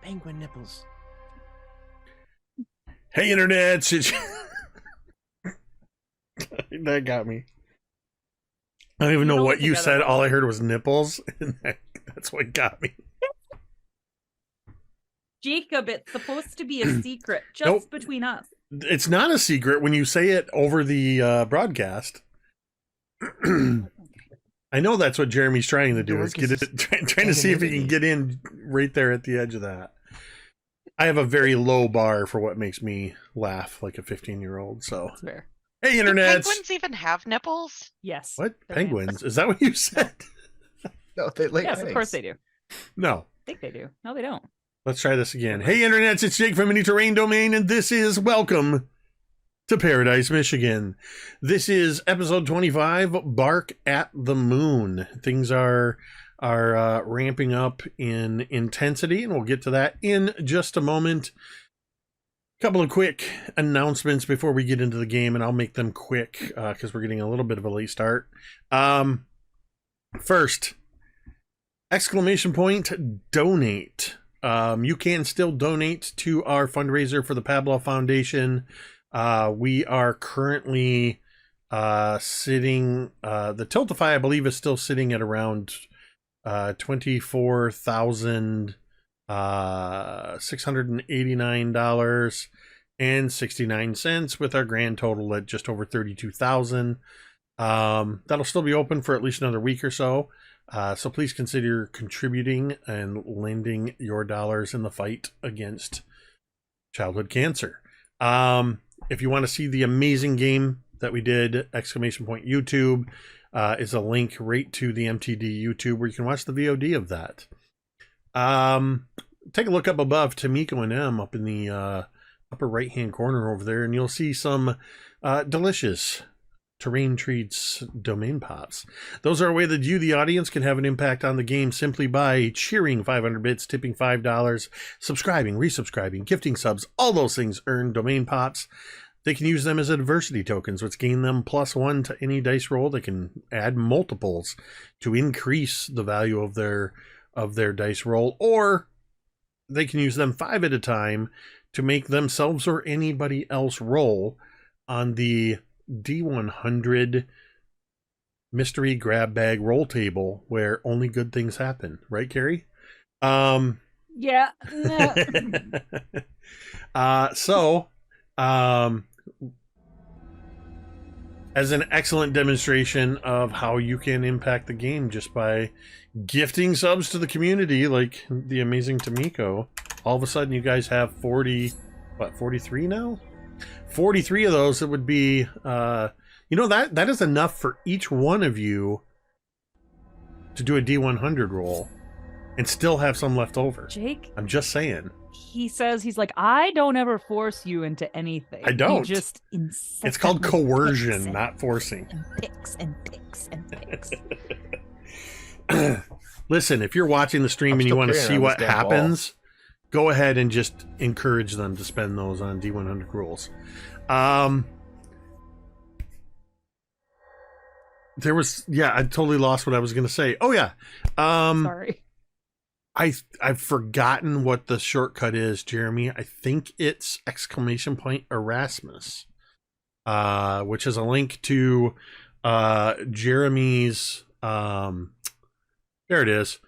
Penguin nipples. Hey, internet. That got me. I don't even know what you said. All I heard was nipples, and that's what got me. Jacob, it's supposed to be a secret just between us. It's not a secret when you say it over the broadcast. I know that's what Jeremy's trying to do, is get it, trying to see if he can get in right there at the edge of that. I have a very low bar for what makes me laugh like a 15-year-old, so. That's fair. Hey, internet. Do penguins even have nipples? Yes. What? Penguins? Is that what you said? No, they lay Yes, eggs. of course they do. No. I think they do. No, they don't. Let's try this again. Hey, internet. It's Jake from Mini Terrain Domain, and this is Welcome to Paradise, Michigan. This is episode 25, Bark at the Moon. Things are ramping up in intensity, and we'll get to that in just a moment. Couple of quick announcements before we get into the game, and I'll make them quick because we're getting a little bit of a late start. First, exclamation point, donate. You can still donate to our fundraiser for the Pablo Foundation. We are currently sitting, the Tiltify, I believe, is still sitting at around $24,689.69 with our grand total at just over $32,000. That'll still be open for at least another week or so. So please consider contributing and lending your dollars in the fight against childhood cancer. If you want to see the amazing game that we did, exclamation point YouTube is a link right to the MTD YouTube where you can watch the VOD of that. Take a look up above, Tamiko and M up in the upper right hand corner over there, and you'll see some delicious Terrain Treats domain pops. Those are a way that you, the audience, can have an impact on the game simply by cheering 500 bits, tipping $5, subscribing, resubscribing, gifting subs. All those things earn domain pops. They can use them as adversity tokens, which gain them +1 to any dice roll. They can add multiples to increase the value of their dice roll, or they can use them 5 at a time to make themselves or anybody else roll on the D100 mystery grab bag roll table where only good things happen. Right, Carrie? Yeah. As an excellent demonstration of how you can impact the game just by gifting subs to the community, like the amazing Tamiko, all of a sudden you guys have 43 now? 43 of those. It would be, that is enough for each one of you to do a D100 roll and still have some left over. Jake? I'm just saying. He says, he's like, I don't ever force you into anything. I don't. You just it's called coercion, not forcing. And picks and picks and picks. Listen, if you're watching the stream and you want to see what happens, go ahead and just encourage them to spend those on D100 rolls. There was, I totally lost what I was going to say. Oh, yeah. Sorry. I've forgotten what the shortcut is, Jeremy. I think it's exclamation point Erasmus, which is a link to Jeremy's, there it is,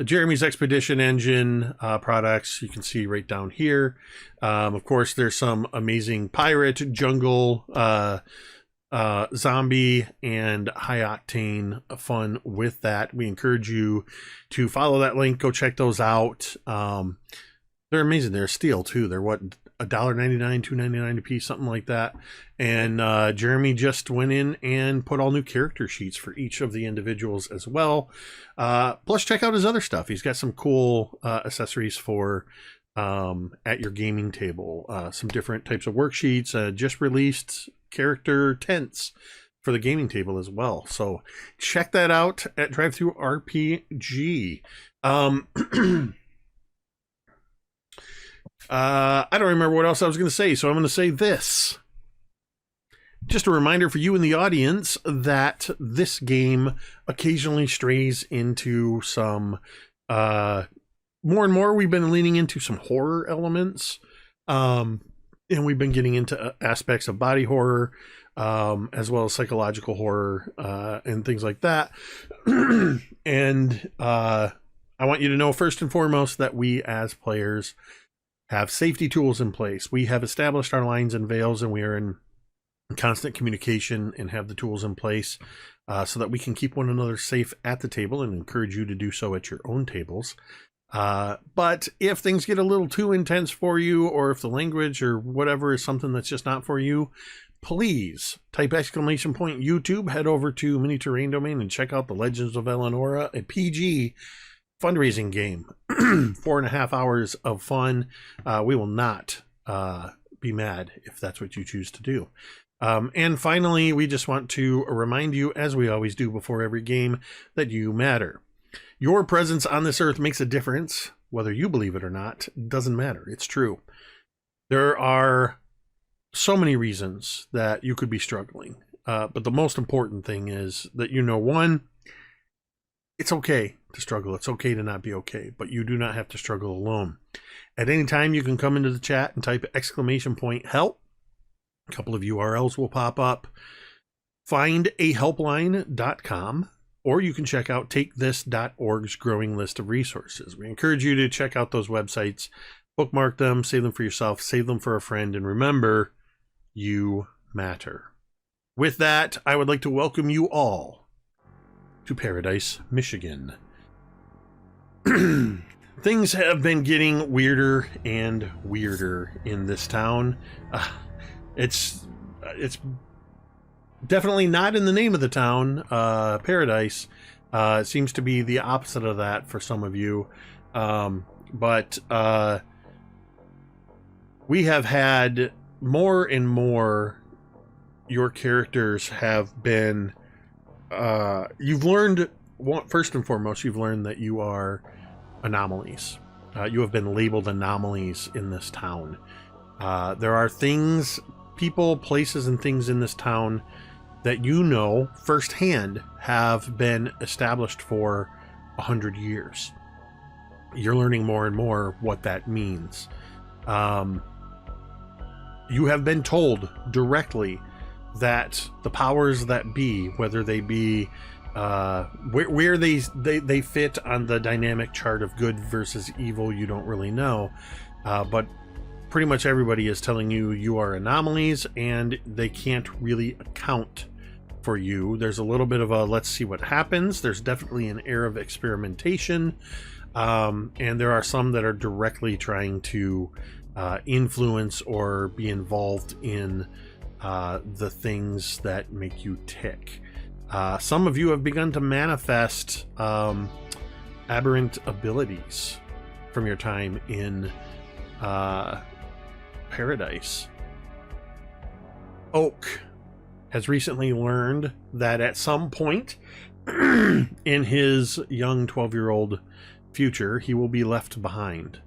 Jeremy's Expedition Engine products. You can see right down here. Of course, there's some amazing pirate, jungle, zombie, and high octane fun with that. We encourage you to follow that link. Go check those out. They're amazing. They're steel too. They're what, $1.99, $2.99 a piece, something like that. And Jeremy just went in and put all new character sheets for each of the individuals as well. Plus, check out his other stuff. He's got some cool accessories for at your gaming table. Some different types of worksheets. Just released character tents for the gaming table as well. So check that out at Drive-Thru RPG. I don't remember what else I was going to say, so I'm going to say this. Just a reminder for you in the audience that this game occasionally strays into some more and more we've been leaning into some horror elements, and we've been getting into aspects of body horror, as well as psychological horror, and things like that. And I want you to know, first and foremost, that we as players have safety tools in place. We have established our lines and veils, and we are in constant communication and have the tools in place so that we can keep one another safe at the table, and encourage you to do so at your own tables. But if things get a little too intense for you, or if the language or whatever is something that's just not for you, please type !YouTube, head over to Mini Terrain Domain and check out the Legends of Eleonora, a PG fundraising game. 4.5 hours of fun. We will not be mad if that's what you choose to do. And finally, we just want to remind you, as we always do before every game, that you matter. Your presence on this earth makes a difference, whether you believe it or not. It doesn't matter. It's true. There are so many reasons that you could be struggling. But the most important thing is that one, it's okay to struggle. It's okay to not be okay, but you do not have to struggle alone. At any time, you can come into the chat and type !help. A couple of URLs will pop up. Findahelpline.com, or you can check out takethis.org's growing list of resources. We encourage you to check out those websites, bookmark them, save them for yourself, save them for a friend, and remember, you matter. With that, I would like to welcome you all to Paradise, Michigan. Things have been getting weirder and weirder in this town. It's definitely not in the name of the town, Paradise. It seems to be the opposite of that for some of you. But we have had more and more, your characters have been, you've learned, first and foremost, you've learned that you are anomalies. You have been labeled anomalies in this town. There are things, people, places, and things in this town that firsthand have been established for 100 years. You're learning more and more what that means. You have been told directly that the powers that be, whether they be where they fit on the dynamic chart of good versus evil, you don't really know, but pretty much everybody is telling you you are anomalies and they can't really account for you. There's a little bit of a let's see what happens. There's definitely an air of experimentation, and there are some that are directly trying to influence or be involved in the things that make you tick. Some of you have begun to manifest aberrant abilities from your time in Paradise. Oak has recently learned that at some point in his young 12-year-old future, he will be left behind.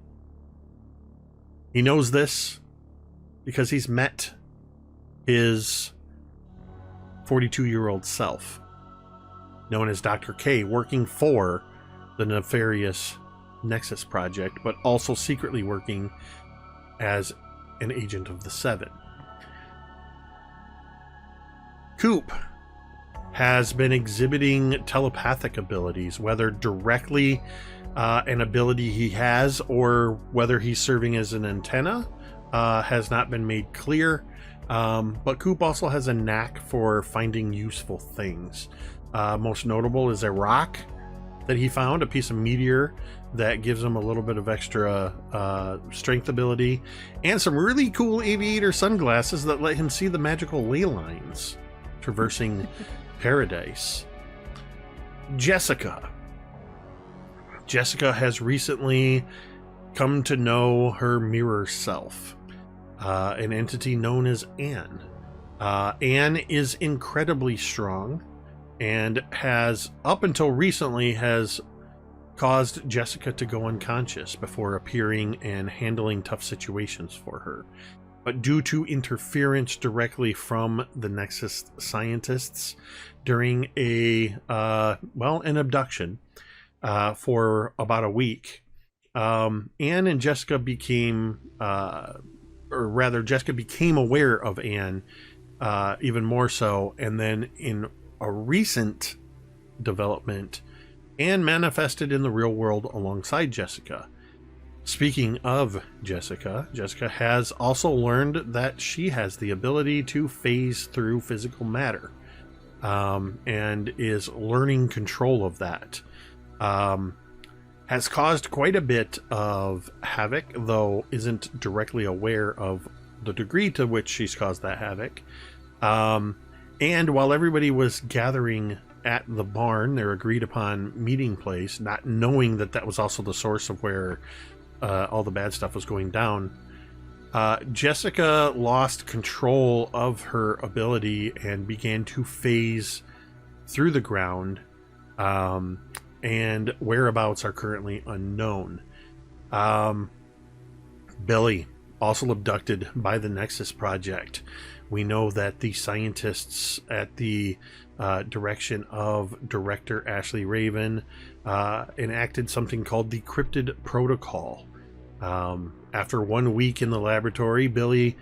He knows this because he's met his 42-year-old self, known as Dr. K, working for the nefarious Nexus Project, but also secretly working as an agent of the Seven. Coop has been exhibiting telepathic abilities, whether directly an ability he has or whether he's serving as an antenna has not been made clear. But Coop also has a knack for finding useful things. Most notable is a rock that he found, a piece of meteor that gives him a little bit of extra strength ability, and some really cool aviator sunglasses that let him see the magical ley lines traversing Paradise. Jessica has recently come to know her mirror self, an entity known as Anne. Anne is incredibly strong and has, up until recently, has caused Jessica to go unconscious before appearing and handling tough situations for her. But due to interference directly from the Nexus scientists during an abduction for about a week, Anne and Jessica became, or rather, Jessica became aware of Anne even more so. And then in a recent development, Anne manifested in the real world alongside Jessica. Speaking of Jessica, Jessica has also learned that she has the ability to phase through physical matter, and is learning control of that. Has caused quite a bit of havoc, though isn't directly aware of the degree to which she's caused that havoc. And while everybody was gathering at the barn, their agreed upon meeting place, not knowing that that was also the source of where all the bad stuff was going down, Jessica lost control of her ability and began to phase through the ground, and whereabouts are currently unknown. Billy, also abducted by the Nexus Project. We know that the scientists at the direction of director Ashley Raven enacted something called the Cryptid Protocol. After 1 week in the laboratory, Billy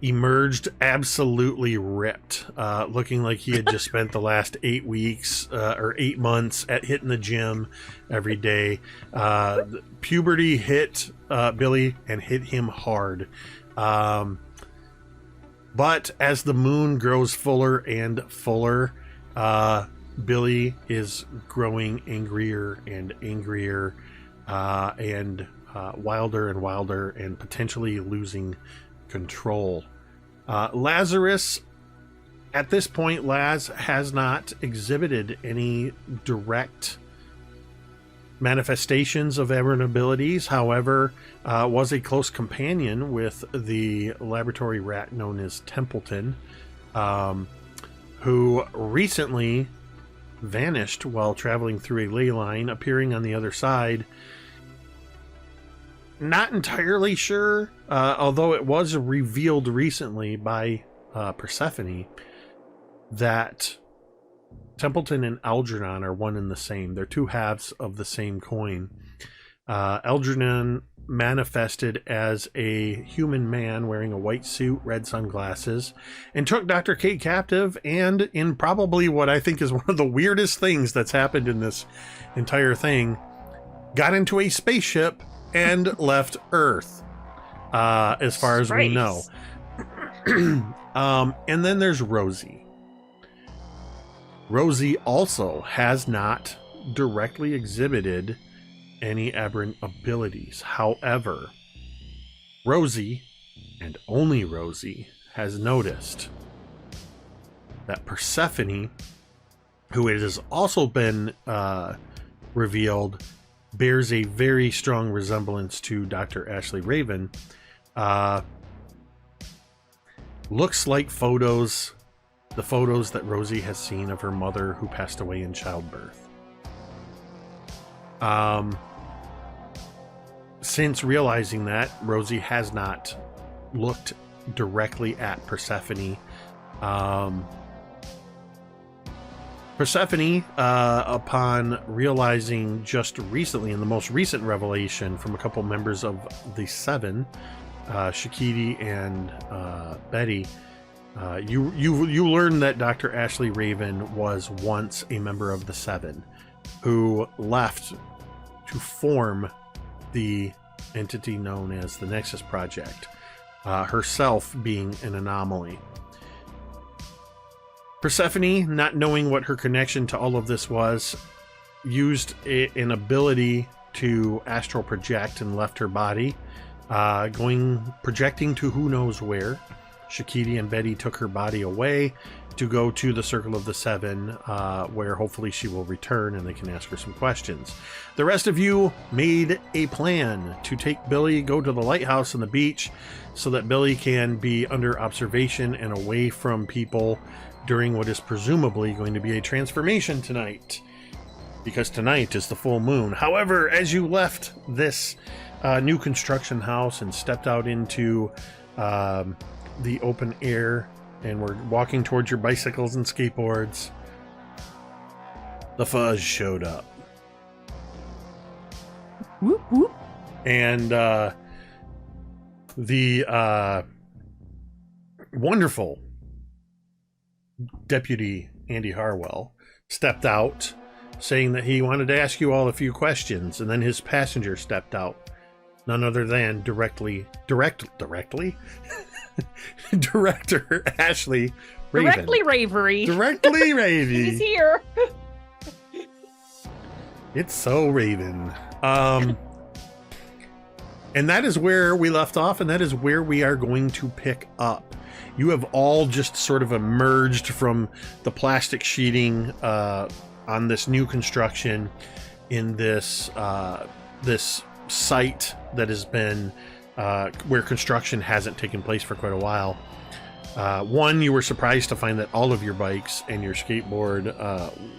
emerged absolutely ripped, looking like he had just spent the last 8 weeks or 8 months at hitting the gym every day. Puberty hit Billy and hit him hard. But as the moon grows fuller and fuller, Billy is growing angrier and angrier, and wilder and wilder, and potentially losing control. Lazarus, at this point, Laz has not exhibited any direct manifestations of aberrant abilities. However, was a close companion with the laboratory rat known as Templeton, who recently vanished while traveling through a ley line, appearing on the other side. Not entirely sure, although it was revealed recently by Persephone that Templeton and Algernon are one and the same. They're two halves of the same coin. Algernon manifested as a human man wearing a white suit, red sunglasses, and took Dr. K captive, and in probably what I think is one of the weirdest things that's happened in this entire thing, got into a spaceship and left Earth, as far as we know. And then there's Rosie. Rosie also has not directly exhibited any aberrant abilities. However, Rosie, and only Rosie, has noticed that Persephone, who it has also been revealed bears a very strong resemblance to Dr. Ashley Raven, looks like the photos that Rosie has seen of her mother who passed away in childbirth. Since realizing that, Rosie has not looked directly at Persephone. Persephone, upon realizing just recently, in the most recent revelation from a couple members of the Seven, Shakiti and Betty, you learn that Dr. Ashley Raven was once a member of the Seven, who left to form the entity known as the Nexus Project, herself being an anomaly. Persephone, not knowing what her connection to all of this was, used an ability to astral project and left her body, projecting to who knows where. Shakiti and Betty took her body away to go to the Circle of the Seven, where hopefully she will return and they can ask her some questions. The rest of you made a plan to take Billy, go to the lighthouse and the beach, so that Billy can be under observation and away from people during what is presumably going to be a transformation tonight, because tonight is the full moon. However, as you left this new construction house and stepped out into the open air and were walking towards your bicycles and skateboards, the fuzz showed up. Whoop, whoop. And the wonderful Deputy Andy Harwell stepped out, saying that he wanted to ask you all a few questions, and then his passenger stepped out, none other than directly Director Ashley Raven. Directly Ravery. Directly Ravy. He's here. It's so Raven. And that is where we left off, and that is where we are going to pick up. You have all just sort of emerged from the plastic sheeting on this new construction in this this site that has been where construction hasn't taken place for quite a while. One, you were surprised to find that all of your bikes and your skateboard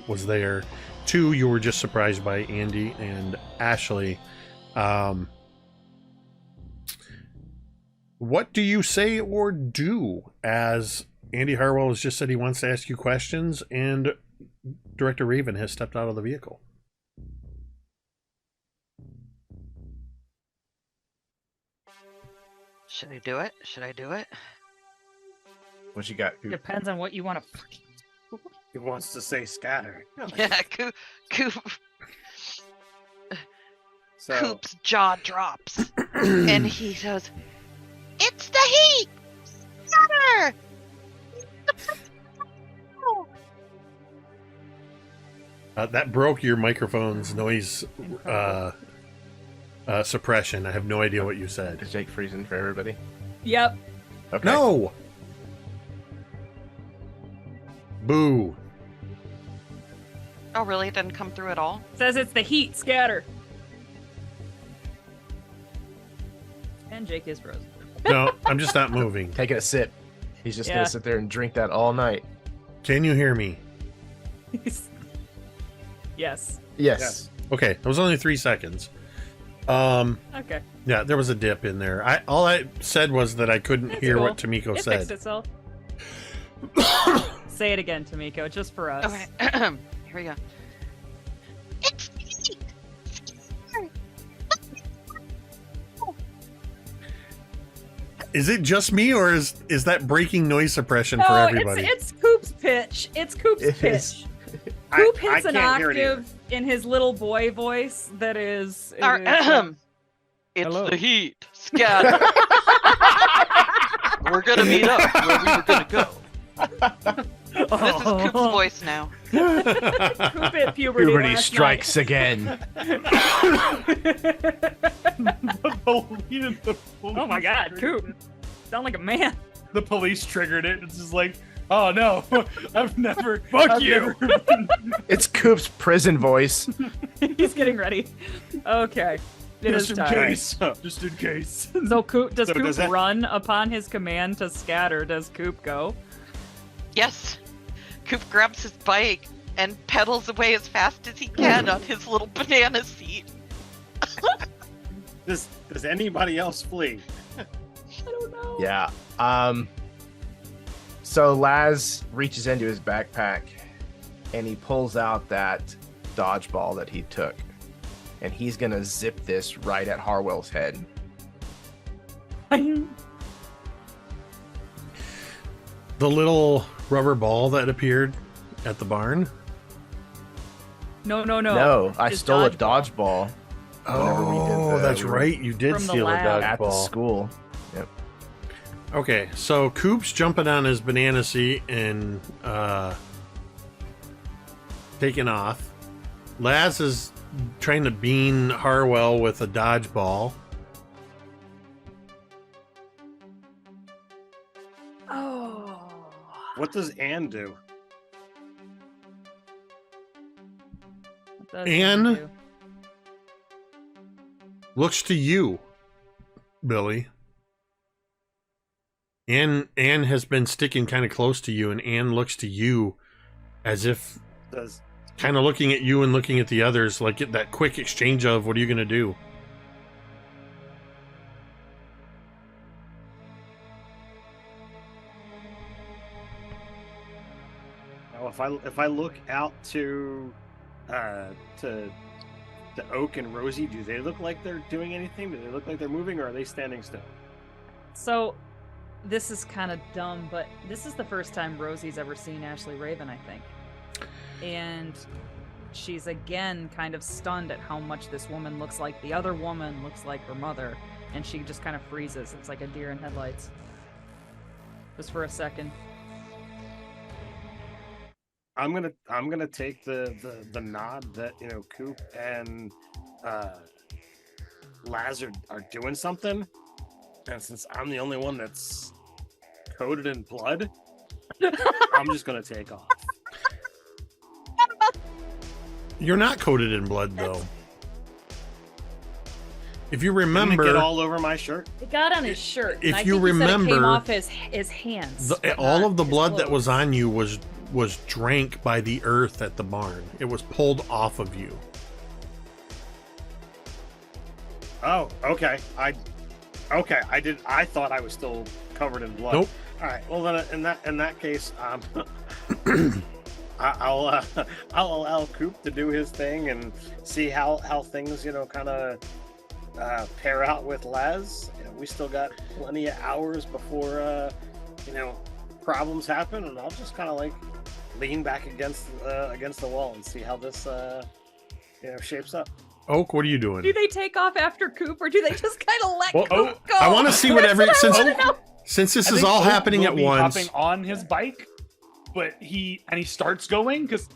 was there. Two, you were just surprised by Andy and Ashley. What do you say or do, as Andy Harwell has just said he wants to ask you questions and Director Raven has stepped out of the vehicle? Should I do it? Should I do it? What you got? Depends on what you want to fucking. He wants to say scatter. Yeah, Coop. So Coop's jaw drops, and he says, "It's the heat! Scatter!" That broke your microphone's noise suppression. I have no idea what you said. Is Jake freezing for everybody? Yep. Okay. No! Boo. Oh, really? It didn't come through at all? Says it's the heat. Scatter. And Jake is frozen. No, I'm just not moving. Taking a sip. He's just Yeah. gonna sit there and drink that all night. Can you hear me? Yes. Yes. Okay, that was only 3 seconds. Okay. Yeah, there was a dip in there. All I said was that I couldn't That's hear cool. what Tomiko It said. fixed itself. Say it again, Tomiko, just for us. Okay, here we go. It's the heat! Scatter! Is it just me, or is that breaking noise suppression for No, everybody? it's Coop's pitch. It's Coop's It pitch. is. Coop I hits an can't hear it either. octave in his little boy voice that is. it Or, is, It's Hello. the heat! Scatter! We're gonna meet up where we were gonna go. This is Coop's voice now. Coop hit puberty. Puberty last strikes again. Oh my god, Coop. Sound like a man. The police triggered it. It's just like, oh no, I've never. Fuck you! It's Coop's prison voice. He's getting ready. Okay. It is Just in time. case. Just in case. So Coop, does So Coop does that- run upon his command to scatter? Does Coop go? Yes. Coop grabs his bike and pedals away as fast as he can on his little banana seat. Does anybody else flee? I don't know. Yeah. So Laz reaches into his backpack and he pulls out that dodgeball that he took. And he's gonna zip this right at Harwell's head. The little rubber ball that appeared at the barn? No. No, I His stole a dodgeball. dodgeball whenever we did Oh, the- that's right. You did From the steal a lab. at the dodgeball. school. Yep. Okay, so Coop's jumping on his banana seat and taking off. Laz is trying to bean Harwell with a dodgeball. Oh. What does Anne do? What does Anne? he do? Looks to you, Billy. Anne has been sticking kind of close to you, and Anne looks to you as if Does kind of looking at you and looking at the others, like that quick exchange of, what are you going to do? Now, if I look out to the Oak and Rosie, do they look like they're doing anything? Do they look like they're moving, or are they standing still? So, this is kind of dumb, but this is the first time Rosie's ever seen Ashley Raven, I think. And she's again kind of stunned at how much this woman looks like the other woman, looks like her mother, and she just kind of freezes. It's like a deer in headlights. Just for a second. I'm gonna take the nod that Coop and Laz are doing something, and since I'm the only one that's coated in blood, I'm just gonna take off. You're not coated in blood, though. If you Didn't it remember, get all over my shirt. It got on his shirt. If and I you think he said it remember, came off his hands. but all not of the his blood that clothes. was on you was drank by the earth at the barn. It was pulled off of you. Oh, okay. I thought I was still covered in blood. Nope. All right. Well, then in that case, I'll allow Coop to do his thing and see how things kind of pair out with Laz. We still got plenty of hours before problems happen, and I'll just kind of like lean back against the wall and see how this shapes up. Oak, what are you doing? Do they take off after Coop, or do they just kind of let Coop go? I want to see what since this I is think all Oak happening will at be once. hopping on his bike, but he starts going because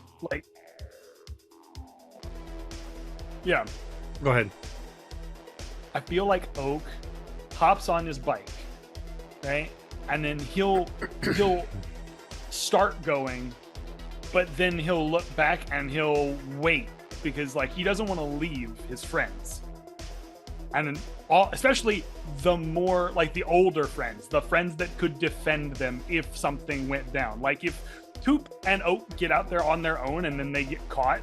yeah. Go ahead. I feel like Oak hops on his bike, right? And then he'll start going, but then he'll look back and he'll wait because he doesn't want to leave his friends. And then especially the more the older friends, the friends that could defend them if something went down. Like if Coop and Oak get out there on their own and then they get caught,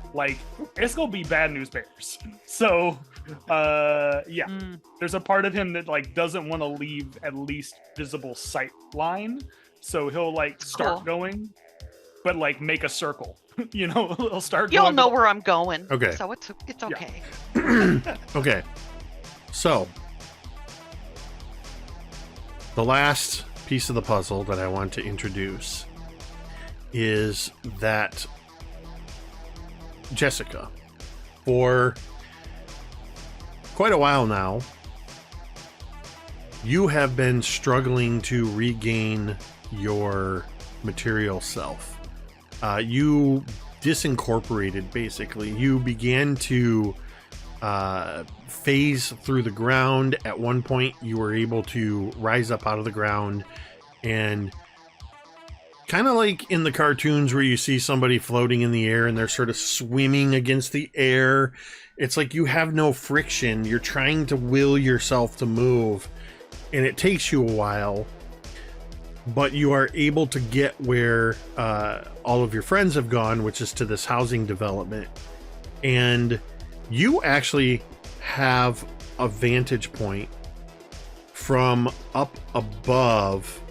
it's gonna be bad news bears. So there's a part of him that doesn't want to leave at least visible sight line, so he'll start going, but make a circle. He'll start. You'll going, know where I'm going. Okay. So it's okay. Okay. So, the last piece of the puzzle that I want to introduce is that Jessica, for quite a while now, you have been struggling to regain your material self. You disincorporated, basically. You began to phase through the ground. At one point, you were able to rise up out of the ground and kind of like in the cartoons where you see somebody floating in the air and they're sort of swimming against the air. It's like you have no friction. You're trying to will yourself to move, and it takes you a while, but you are able to get where all of your friends have gone, which is to this housing development. And you actually have a vantage point from up above,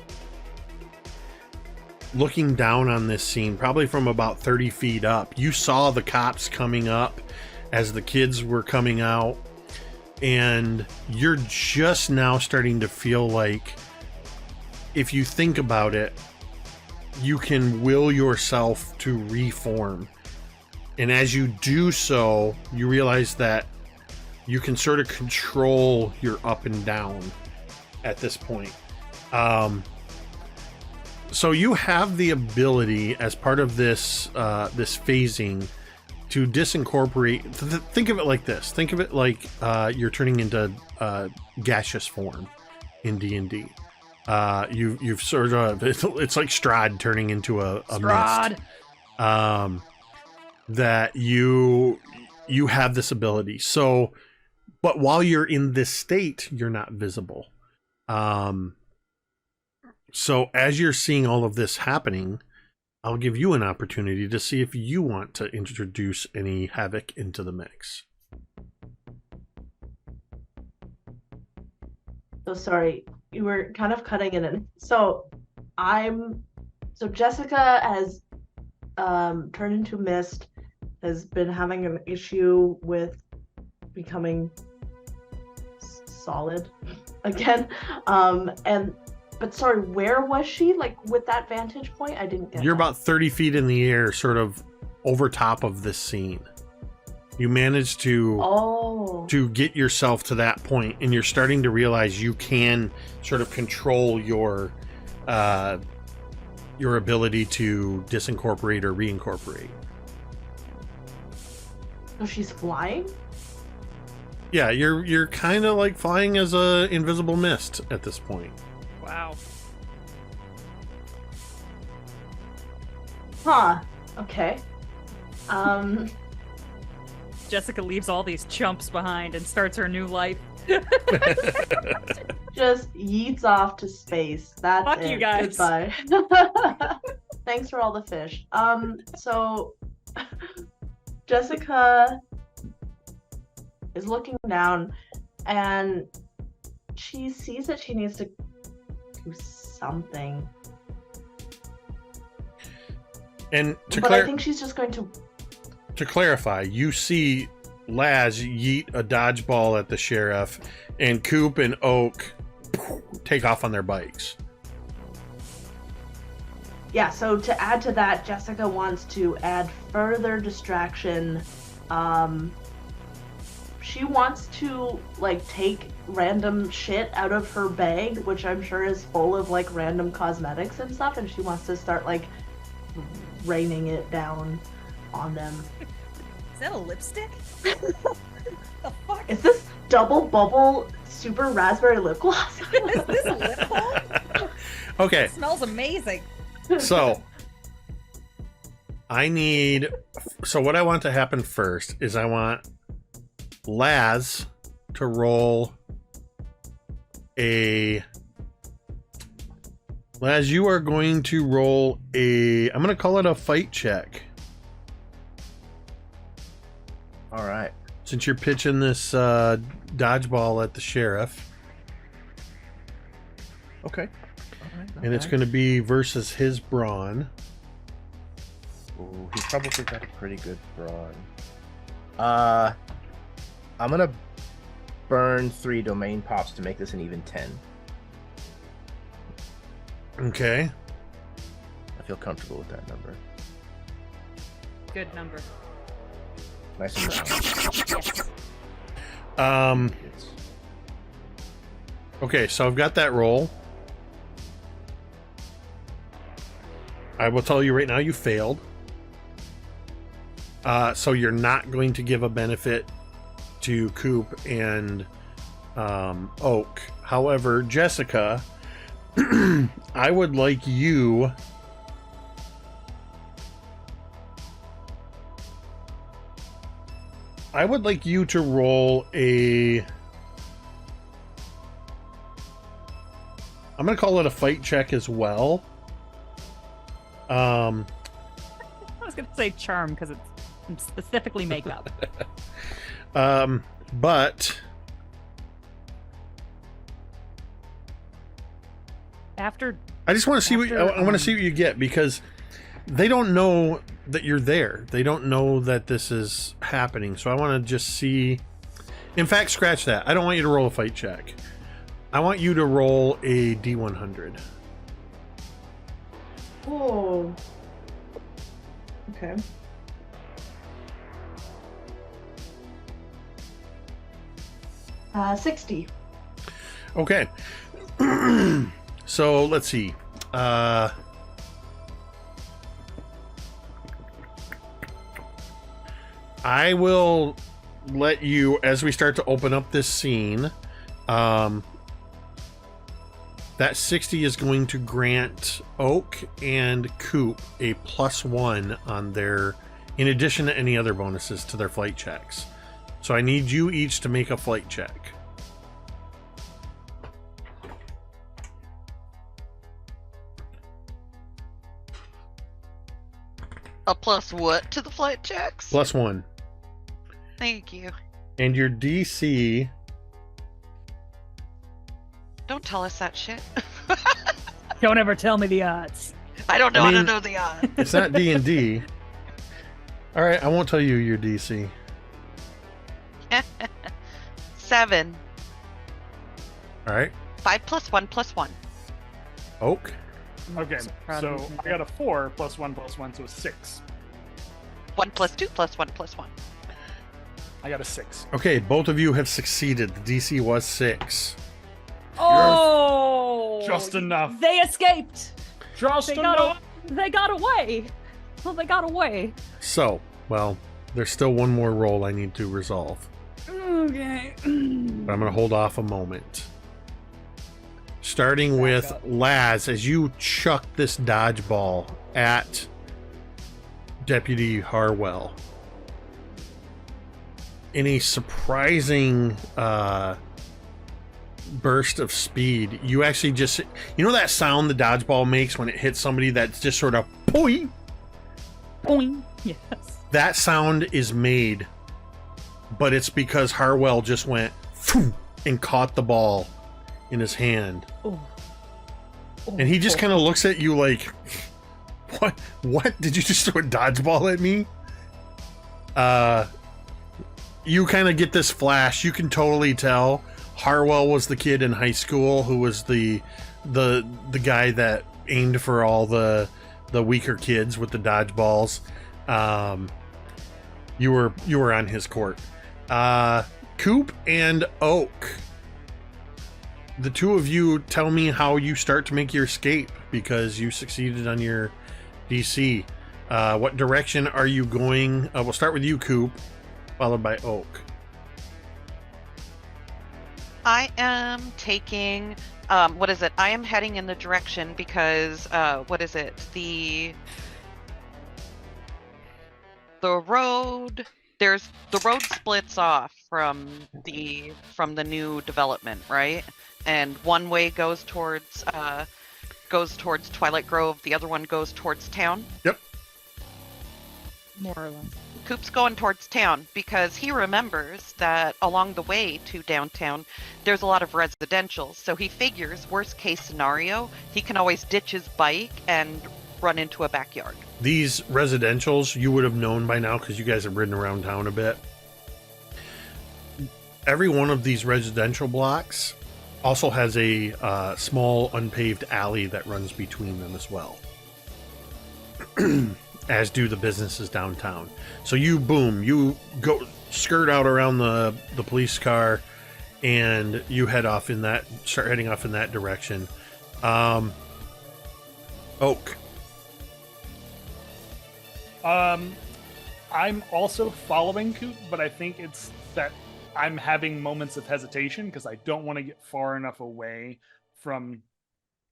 looking down on this scene, probably from about 30 feet up. You saw the cops coming up as the kids were coming out, and you're just now starting to feel like, if you think about it, you can will yourself to reform. And as you do so, you realize that you can sort of control your up and down at this point. So you have the ability, as part of this this phasing, to disincorporate. Think of it like this. Think of it like you're turning into gaseous form in D&D. You've sort of, it's like Strahd turning into a mist. That you have this ability. So, but while you're in this state, you're not visible. So as you're seeing all of this happening, I'll give you an opportunity to see if you want to introduce any havoc into the mix. So sorry, you were kind of cutting in. So Jessica has turned into mist, has been having an issue with becoming solid again. But sorry, where was she? Like with that vantage point, I didn't get You're that. about 30 feet in the air, sort of over top of this scene. You managed to get yourself to that point, and you're starting to realize you can sort of control your ability to disincorporate or reincorporate. So she's flying? Yeah, you're kind of like flying as a invisible mist at this point. Wow. Huh. Okay. Jessica leaves all these chumps behind and starts her new life. Just yeets off to space. That's Fuck it. you guys. Goodbye. Thanks for all the fish. So Jessica is looking down and she sees that she needs to do something. And But I think she's just going to clarify, you see Laz yeet a dodgeball at the sheriff, and Coop and Oak take off on their bikes. Yeah, so to add to that, Jessica wants to add further distraction. She wants to like take random shit out of her bag, which I'm sure is full of like random cosmetics and stuff, and she wants to start like raining it down on them. Is that a lipstick? The fuck? Is this double bubble super raspberry lip gloss? Is this a lip balm? Okay, It smells amazing. so what I want to happen first is I want Laz to roll Laz, you are going to roll I'm going to call it a fight check. All right. Since you're pitching this dodgeball at the sheriff. Okay. And it's going to be versus his brawn. Ooh, he's probably got a pretty good brawn. I'm gonna burn 3 domain pops to make this an even 10. Okay. I feel comfortable with that number. Good number. Nice and round. Yes. Okay, so I've got that roll. I will tell you right now, you failed. So you're not going to give a benefit to Coop and Oak. However, Jessica, I would like you to roll I'm going to call it a fight check as well. I was gonna say charm because it's specifically makeup. But After I just want to see I want to see what you get, because they don't know that you're there. They don't know that this is happening. So I want to just see. In fact, scratch that. I don't want you to roll a fight check. I want you to roll a D100. Oh. Okay. Uh, 60. Okay. So let's see. I will let you, as we start to open up this scene, that 60 is going to grant Oak and Coop a +1 on their, in addition to any other bonuses to their flight checks. So I need you each to make a flight check. A plus what to the flight checks? +1. Thank you. And your DC... Don't tell us that shit. don't ever tell me the odds. I don't know I how mean, to know the odds. It's not D&D. All right, I won't tell you your DC. 7. All right. 5 plus 1 plus 1. Oak. Okay, So proud so of you. I got a 4 plus 1 plus 1, so a 6. 1 plus 2 plus 1 plus 1. I got a 6. Okay, both of you have succeeded. The DC was 6. Oh, Just enough. They escaped. Just They enough. got away. Well, they got away. So, well, there's still one more roll I need to resolve. Okay. But I'm going to hold off a moment. Starting with Laz, as you chuck this dodgeball at Deputy Harwell. In a surprising burst of speed, you actually just... You know that sound the dodgeball makes when it hits somebody that's just sort of... Boing! Boing. Yes. That sound is made, but it's because Harwell just went phoom, and caught the ball in his hand. Oh. And he just kind of looks at you like, what? Did you just throw a dodgeball at me? You kind of get this flash. You can totally tell Harwell was the kid in high school who was the guy that aimed for all the weaker kids with the dodgeballs. You were on his court. Coop and Oak. The two of you tell me how you start to make your escape because you succeeded on your DC. What direction are you going? We'll start with you, Coop, followed by Oak. I am taking, what is it? I am heading in the direction because, what is it? The road, the road splits off from the new development, right? And one way goes towards Twilight Grove, the other one goes towards town. Yep. More or less. Coop's going towards town because he remembers that along the way to downtown, there's a lot of residential. So he figures, worst case scenario, he can always ditch his bike and run into a backyard. These residentials you would have known by now because you guys have ridden around town a bit. Every one of these residential blocks also has a small unpaved alley that runs between them as well. As do the businesses downtown. So you go skirt out around the police car and you start heading off in that direction. Oak. I'm also following Coop, but I think it's that I'm having moments of hesitation because I don't want to get far enough away from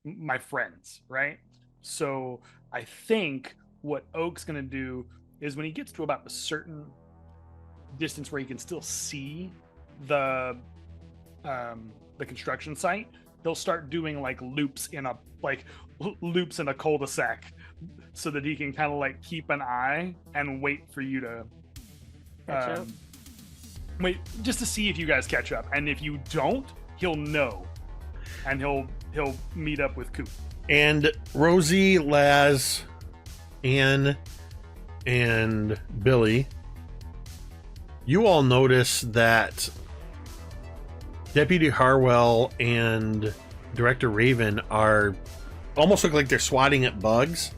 my friends, right? So I think what Oak's going to do is when he gets to about a certain distance where he can still see the construction site, he'll start doing like loops in a cul-de-sac so that he can kind of like keep an eye and wait for you to wait just to see if you guys catch up. And if you don't, he'll know and he'll meet up with Coop. And Rosie, Laz, Anne, and Billy, you all notice that Deputy Harwell and Director Raven are almost look like they're swatting at bugs.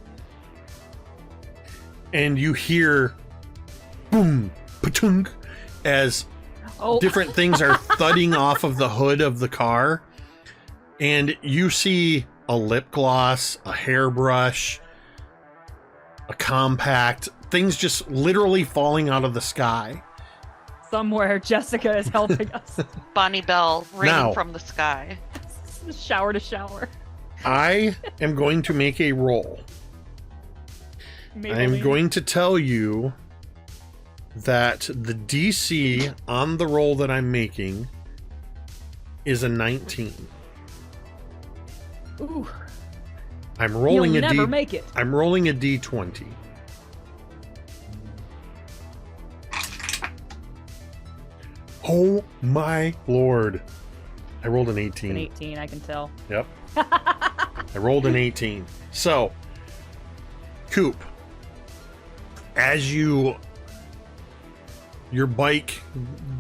And you hear boom, patunk, as different things are thudding off of the hood of the car. And you see a lip gloss, a hairbrush, a compact, things just literally falling out of the sky. Somewhere Jessica is helping us. Bonnie Bell raining Now. from the sky. Shower to shower. I am going to make a roll. I'm going to tell you that the DC on the roll that I'm making is a 19. Ooh. I'm rolling You'll a never make it. I'm rolling a D20. Oh my lord. I rolled an 18. An 18, I can tell. Yep. I rolled an 18. So, Coop, as you Your bike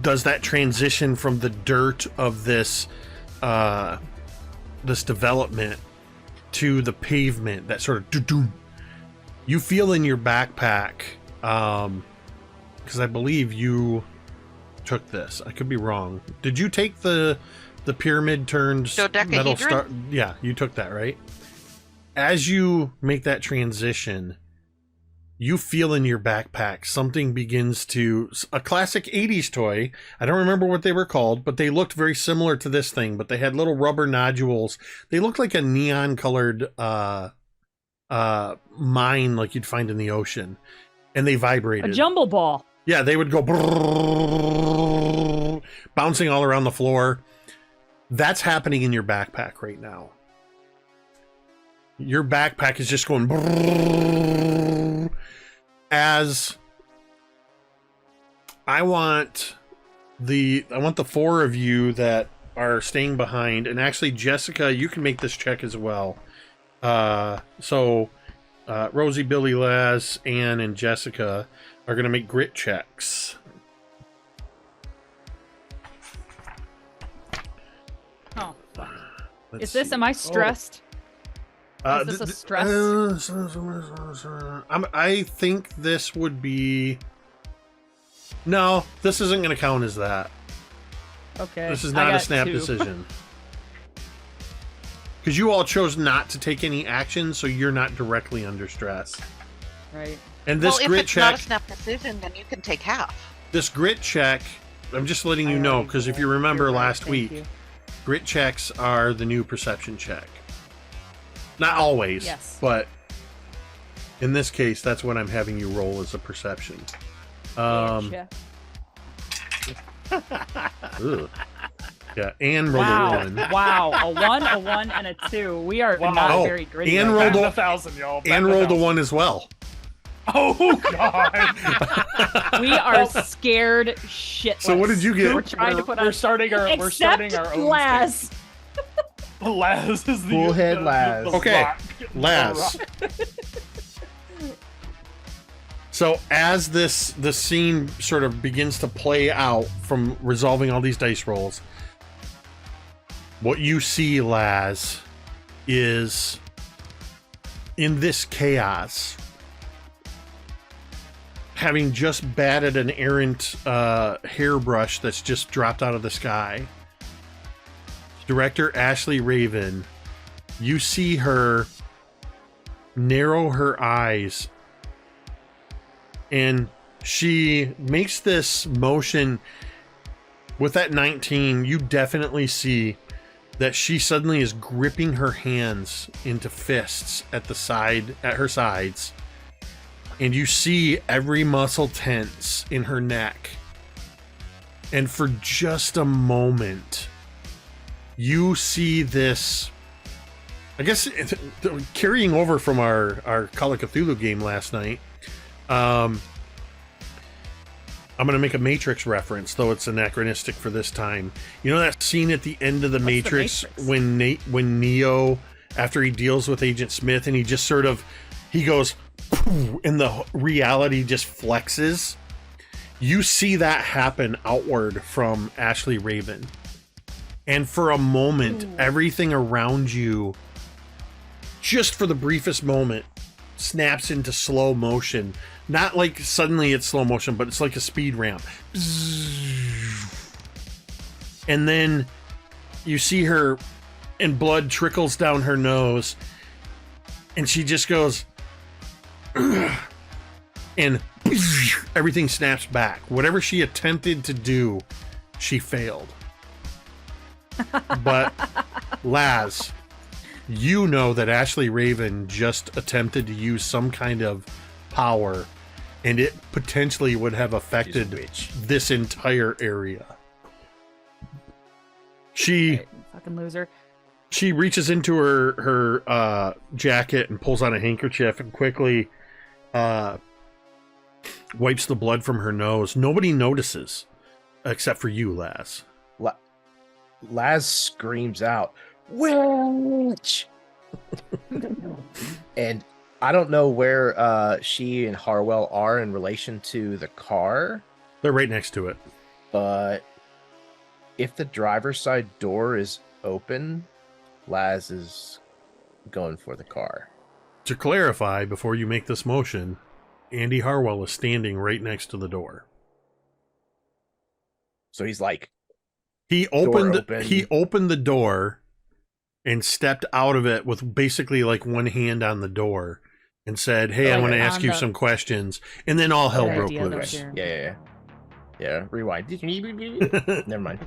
does that transition from the dirt of this this development to the pavement, that sort of doo-doo. You feel in your backpack, because I believe you took this. I could be wrong. Did you take the pyramid turned metal star? Yeah, you took that, right? As you make that transition, you feel in your backpack something begins to... A classic 80s toy. I don't remember what they were called, but they looked very similar to this thing, but they had little rubber nodules. They looked like a neon-colored mine like you'd find in the ocean. And they vibrated. A jumble ball. Yeah, they would go... bouncing all around the floor. That's happening in your backpack right now. Your backpack is just going... As I want the four of you that are staying behind, and actually Jessica, you can make this check as well. So Rosie, Billy, Laz, Anne, and Jessica are going to make grit checks. Oh. Let's Is this? see. Am I stressed? Is this a stress? I think this would be... No, this isn't going to count as that. Okay. This is I not a got snap 2. decision. Because you all chose not to take any action, so you're not directly under stress. Right. And this Well, if grit it's not a check... snap decision, then you can take half. This grit check... I'm just letting you I know, already because if did. you remember You're right, last thank week, you. grit checks are the new perception check. Not always, Yes. but in this case, that's what I'm having you roll as a perception. Gotcha. Ugh. Yeah, Anne rolled a Wow. 1. Wow. A 1, a 1, and a 2. We are Wow. not Oh, very gritty. Anne right rolled now. Back 1,000, y'all. Back Anne rolled a 1,000. 1 as well. Oh, God. We are scared shitless. So what did you get? We're trying to put We're on... starting our own Laz. space. Laz is the Bullhead the Laz. Okay, rock. Laz. The rock. So as the scene sort of begins to play out from resolving all these dice rolls, what you see, Laz, is in this chaos, having just batted an errant hairbrush that's just dropped out of the sky, Director Ashley Raven, you see her narrow her eyes, and she makes this motion with that 19. You definitely see that she suddenly is gripping her hands into fists at her sides, and you see every muscle tense in her neck. And for just a moment, you see this, I guess, carrying over from our Call of Cthulhu game last night. I'm going to make a Matrix reference, though it's anachronistic for this time. You know that scene at the end of the Matrix, when Neo, after he deals with Agent Smith, and he just sort of, he goes, and the reality just flexes? You see that happen outward from Ashley Raven. And for a moment, everything around you, just for the briefest moment, snaps into slow motion. Not like suddenly it's slow motion, but it's like a speed ramp. And then you see her, and blood trickles down her nose, and she just goes, and everything snaps back. Whatever she attempted to do, she failed. But Laz, you know that Ashley Raven just attempted to use some kind of power, and it potentially would have affected this entire area. She Fucking loser. She reaches into her jacket and pulls out a handkerchief and quickly wipes the blood from her nose. Nobody notices except for you, Laz. Laz screams out, "Witch!" And I don't know where she and Harwell are in relation to the car, They're right next to it. But if the driver's side door is open, Laz is going for the car. To clarify, before you make this motion, Andy Harwell is standing right next to the door. So he's like, He open. opened the door and stepped out of it with basically like one hand on the door and said, "Hey, I Like want to on ask you the- some questions." And then all hell Good broke idea, loose. though, yeah, rewind. Never mind.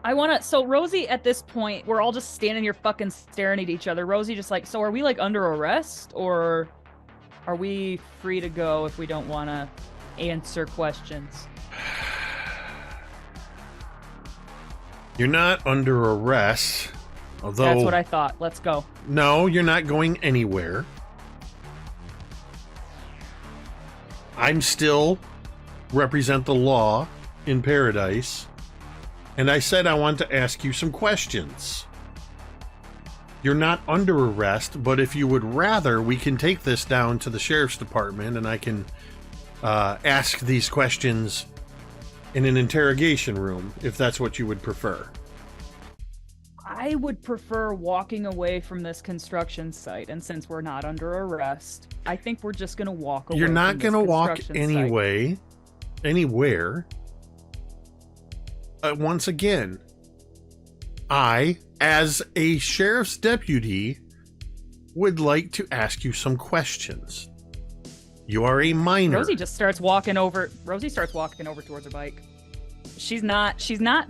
I want to. So Rosie, at this point, we're all just standing here fucking staring at each other. Rosie just like, so are we like under arrest, or are we free to go if we don't want to answer questions? You're not under arrest, although That's what I thought. Let's go. no, you're not going anywhere. I'm still represent the law in Paradise, and I said I want to ask you some questions. You're not under arrest, but if you would rather, we can take this down to the sheriff's department and I can ask these questions in an interrogation room, if that's what you would prefer. I would prefer walking away from this construction site, and since we're not under arrest, I think we're just gonna walk away. You're not going to walk anywhere. Once again, I, as a sheriff's deputy, would like to ask you some questions. You are a minor. Rosie starts walking over towards her bike. She's not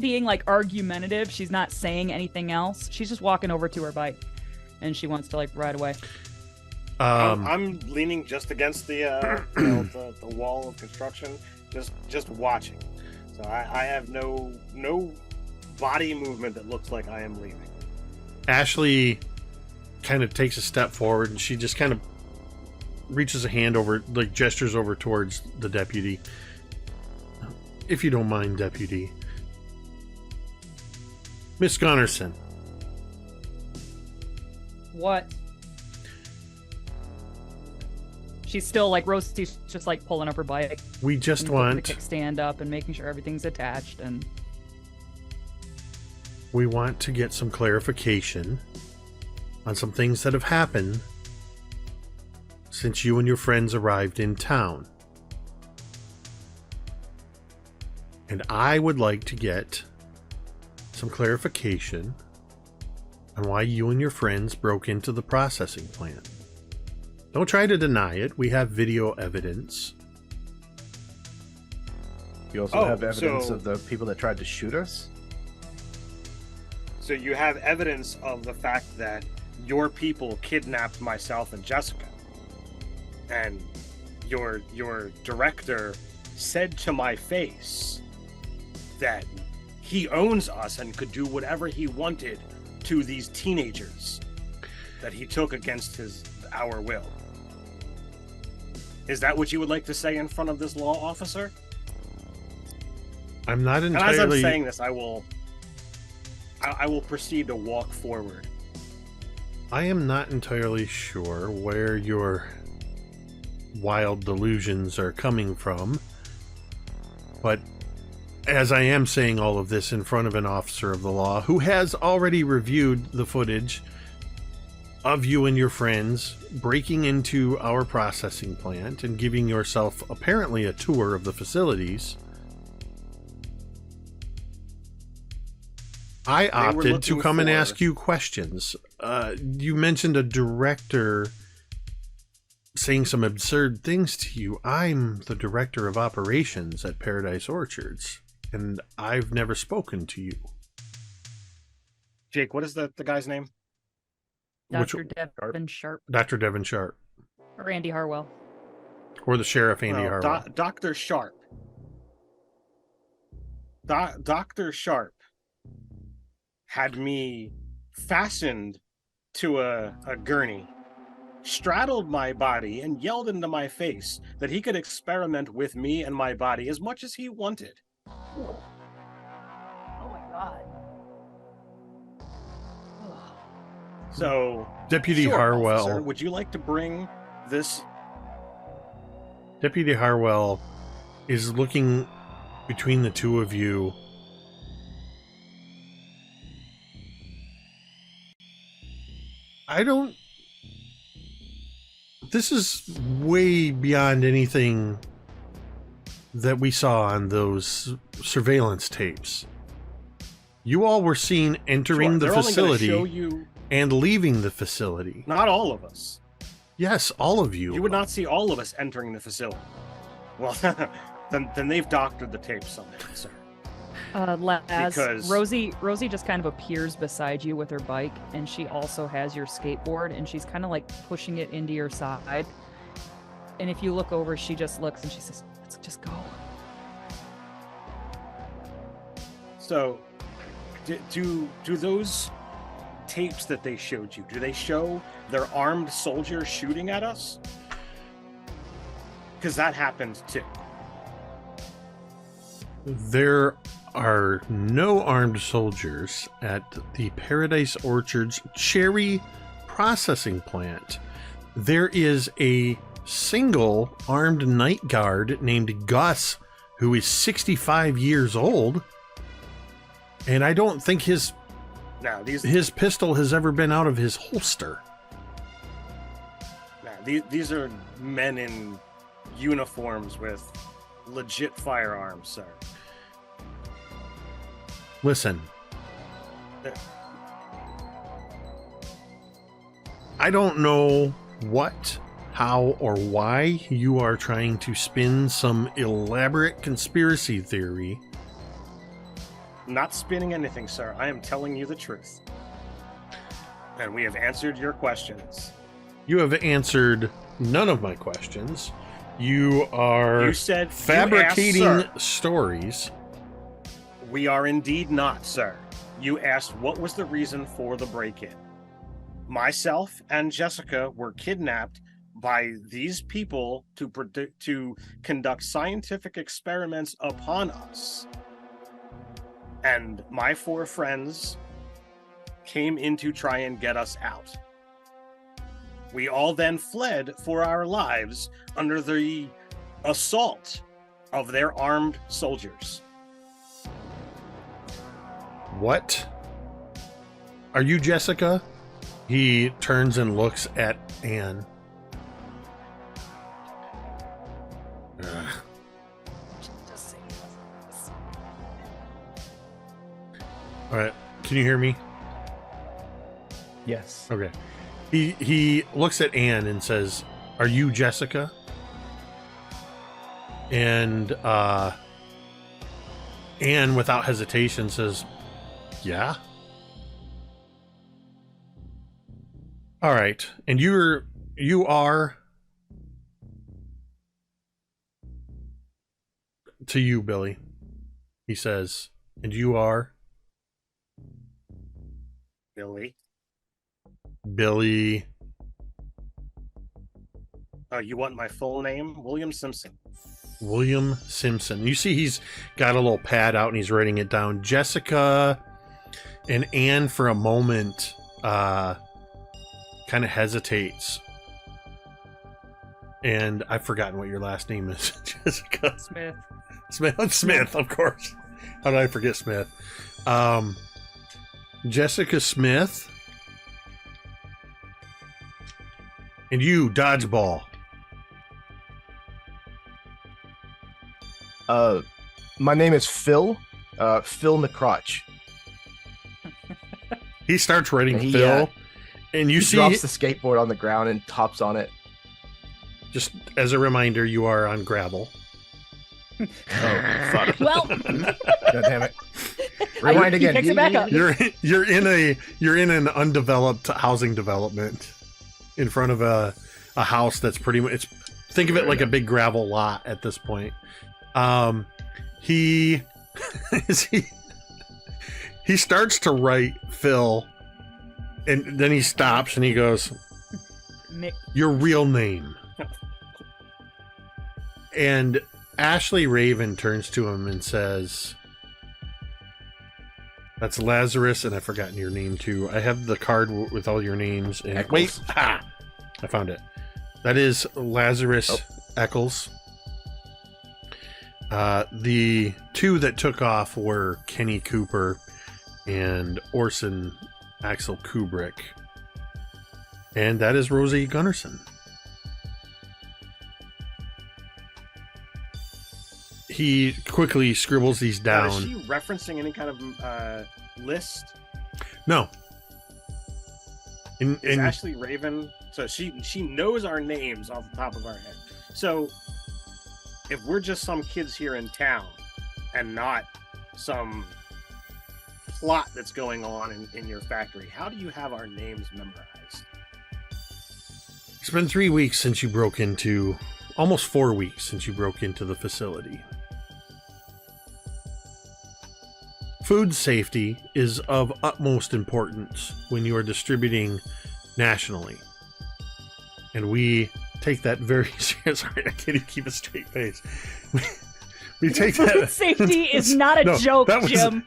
being like argumentative. She's not saying anything else. She's just walking over to her bike, and she wants to like ride away. I'm leaning just against the the wall of construction, just watching. So I have no body movement that looks like I am leaving. Ashley kind of takes a step forward, and she just kind of reaches a hand over, like gestures over towards the deputy. If you don't mind, deputy. Miss Gunnarsson. What? She's still like Rosie's just like pulling up her bike. We just and putting the want kickstand up and making sure everything's attached, and we want to get some clarification on some things that have happened since you and your friends arrived in town. And I would like to get some clarification on why you and your friends broke into the processing plant. Don't try to deny it. We have video evidence. You also have so- evidence of the people that tried to shoot us. So you have evidence of the fact that your people kidnapped myself and Jessica, and your director said to my face that he owns us and could do whatever he wanted to these teenagers that he took against our will. Is that what you would like to say in front of this law officer? I'm not And as I'm entirely... saying this, I will proceed to walk forward. I am not entirely sure where your wild delusions are coming from, but as I am saying all of this in front of an officer of the law who has already reviewed the footage of you and your friends breaking into our processing plant and giving yourself apparently a tour of the facilities, I opted to come and ask you questions. You mentioned a director saying some absurd things to you. I'm the director of operations at Paradise Orchards, and I've never spoken to you. Jake, what is the guy's name? Dr. Devin Sharp Dr. Devin Sharp. or Andy Harwell. Or the Sheriff Andy Well, Harwell. Dr. Sharp. Dr. Sharp had me fastened to a gurney, straddled my body, and yelled into my face that he could experiment with me and my body as much as he wanted. Oh my god. So, Deputy sure, Harwell. officer, would you like to bring this? Deputy Harwell is looking between the two of you. This is way beyond anything that we saw on those surveillance tapes. You all were seen entering the facility and leaving the facility. Not all of us. Yes, all of you. You would not see all of us entering the facility. Well, then they've doctored the tapes somehow, sir. Laz, Because- Rosie just kind of appears beside you with her bike, and she also has your skateboard, and she's kind of like pushing it into your side. And if you look over, she just looks and she says, "Let's just go." So, do those tapes that they showed you, do they show their armed soldiers shooting at us? Because that happened too. There are no armed soldiers at the Paradise Orchard's cherry processing plant. There is a single armed night guard named Gus, who is 65 years old, and I don't think his pistol has ever been out of his holster. These are men in uniforms with legit firearms, sir. Listen, I don't know what, how, or why you are trying to spin some elaborate conspiracy theory. I'm not spinning anything, sir. I am telling you the truth. And we have answered your questions. You have answered none of my questions. You are You said fabricating you asked, sir. stories. We are indeed not, sir. You asked what was the reason for the break-in. Myself and Jessica were kidnapped by these people to conduct scientific experiments upon us. And my 4 friends came in to try and get us out. We all then fled for our lives under the assault of their armed soldiers. What? Are you Jessica? He turns and looks at Anne. Ugh. All right. Can you hear me? Yes. Okay. He looks at Anne and says, "Are you Jessica?" And Anne, without hesitation, says, "Yeah." All right. And you are to you, Billy. He says, "And you are Billy. Billy." You want my full name? William Simpson. William Simpson. You see he's got a little pad out and he's writing it down. Jessica and Anne for a moment kind of hesitates. And I've forgotten what your last name is. Jessica. Smith, of course. How did I forget Smith? Jessica Smith. And you, Dodgeball. My name is Phil. Phil McCrotch. He starts writing And he, Phil, and you He see, drops the skateboard on the ground and hops on it. just as a reminder, you are on gravel. Oh, fuck. Well, God damn it. Rewind he again. picks it back up. You're in an undeveloped housing development in front of a house that's pretty much, think of it like a big gravel lot at this point. He starts to write Phil, and then he stops and he goes, Mick. "Your real name." And Ashley Raven turns to him and says, "That's Lazarus," and I've forgotten your name too. I have the card with all your names. And Eccles. wait, I found it. That is Lazarus Eccles. The two that took off were Kenny Cooper and Orson Axel Kubrick. And that is Rosie Gunnarsson. He quickly scribbles these Now, down. is she referencing any kind of list? No. Is Ashley Raven? So she knows our names off the top of our head. So if we're just some kids here in town and not some plot that's going on in your factory, how do you have our names memorized? It's been 3 weeks since you broke into, almost 4 weeks since you broke into the facility. Food safety is of utmost importance when you are distributing nationally. And we take that very serious. Sorry, I can't even keep a straight face. We take that. Food safety is not a joke, Jim.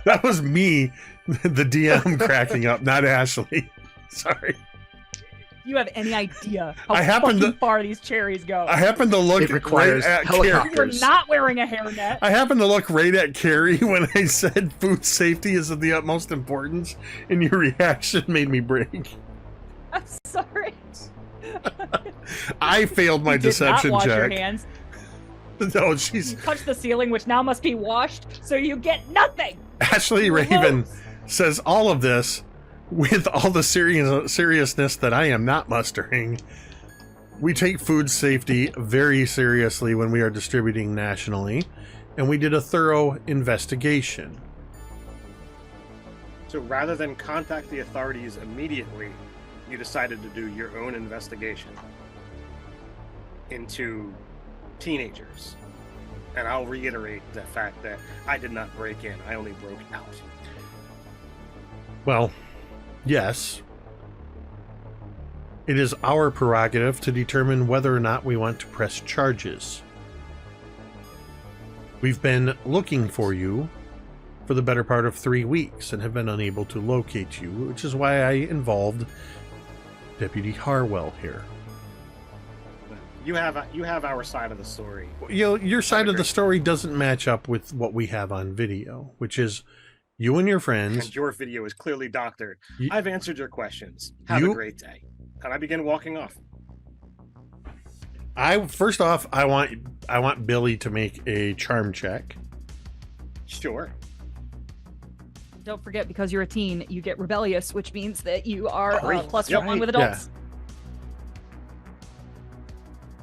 That was me, the DM, cracking up, not Ashley. Sorry. You have any idea how far these cherries go? I happened to look It requires right at helicopters. You're not wearing a hairnet. I happened to look right at Carrie when I said food safety is of the utmost importance, and your reaction made me break. I'm sorry. I failed my deception did not wash check. Your hands. No, she's You touched the ceiling, which now must be washed, so you get nothing. Ashley Raven says all of this with all the seriousness that I am not mustering. We take food safety very seriously when we are distributing nationally, and we did a thorough investigation. So rather than contact the authorities immediately, you decided to do your own investigation into teenagers. And I'll reiterate the fact that I did not break in, I only broke out. Well, yes. It is our prerogative to determine whether or not we want to press charges. We've been looking for you for the better part of 3 weeks and have been unable to locate you, which is why I involved Deputy Harwell here. You have our side of the story. Your side of the story doesn't match up with what we have on video, which is you and your friends. And your video is clearly doctored. You- I've answered your questions. Have a great day. And I begin walking off. First off, I want Billy to make a charm check. Sure. Don't forget, because you're a teen, you get rebellious, which means that you are plus Yep. 1 with adults.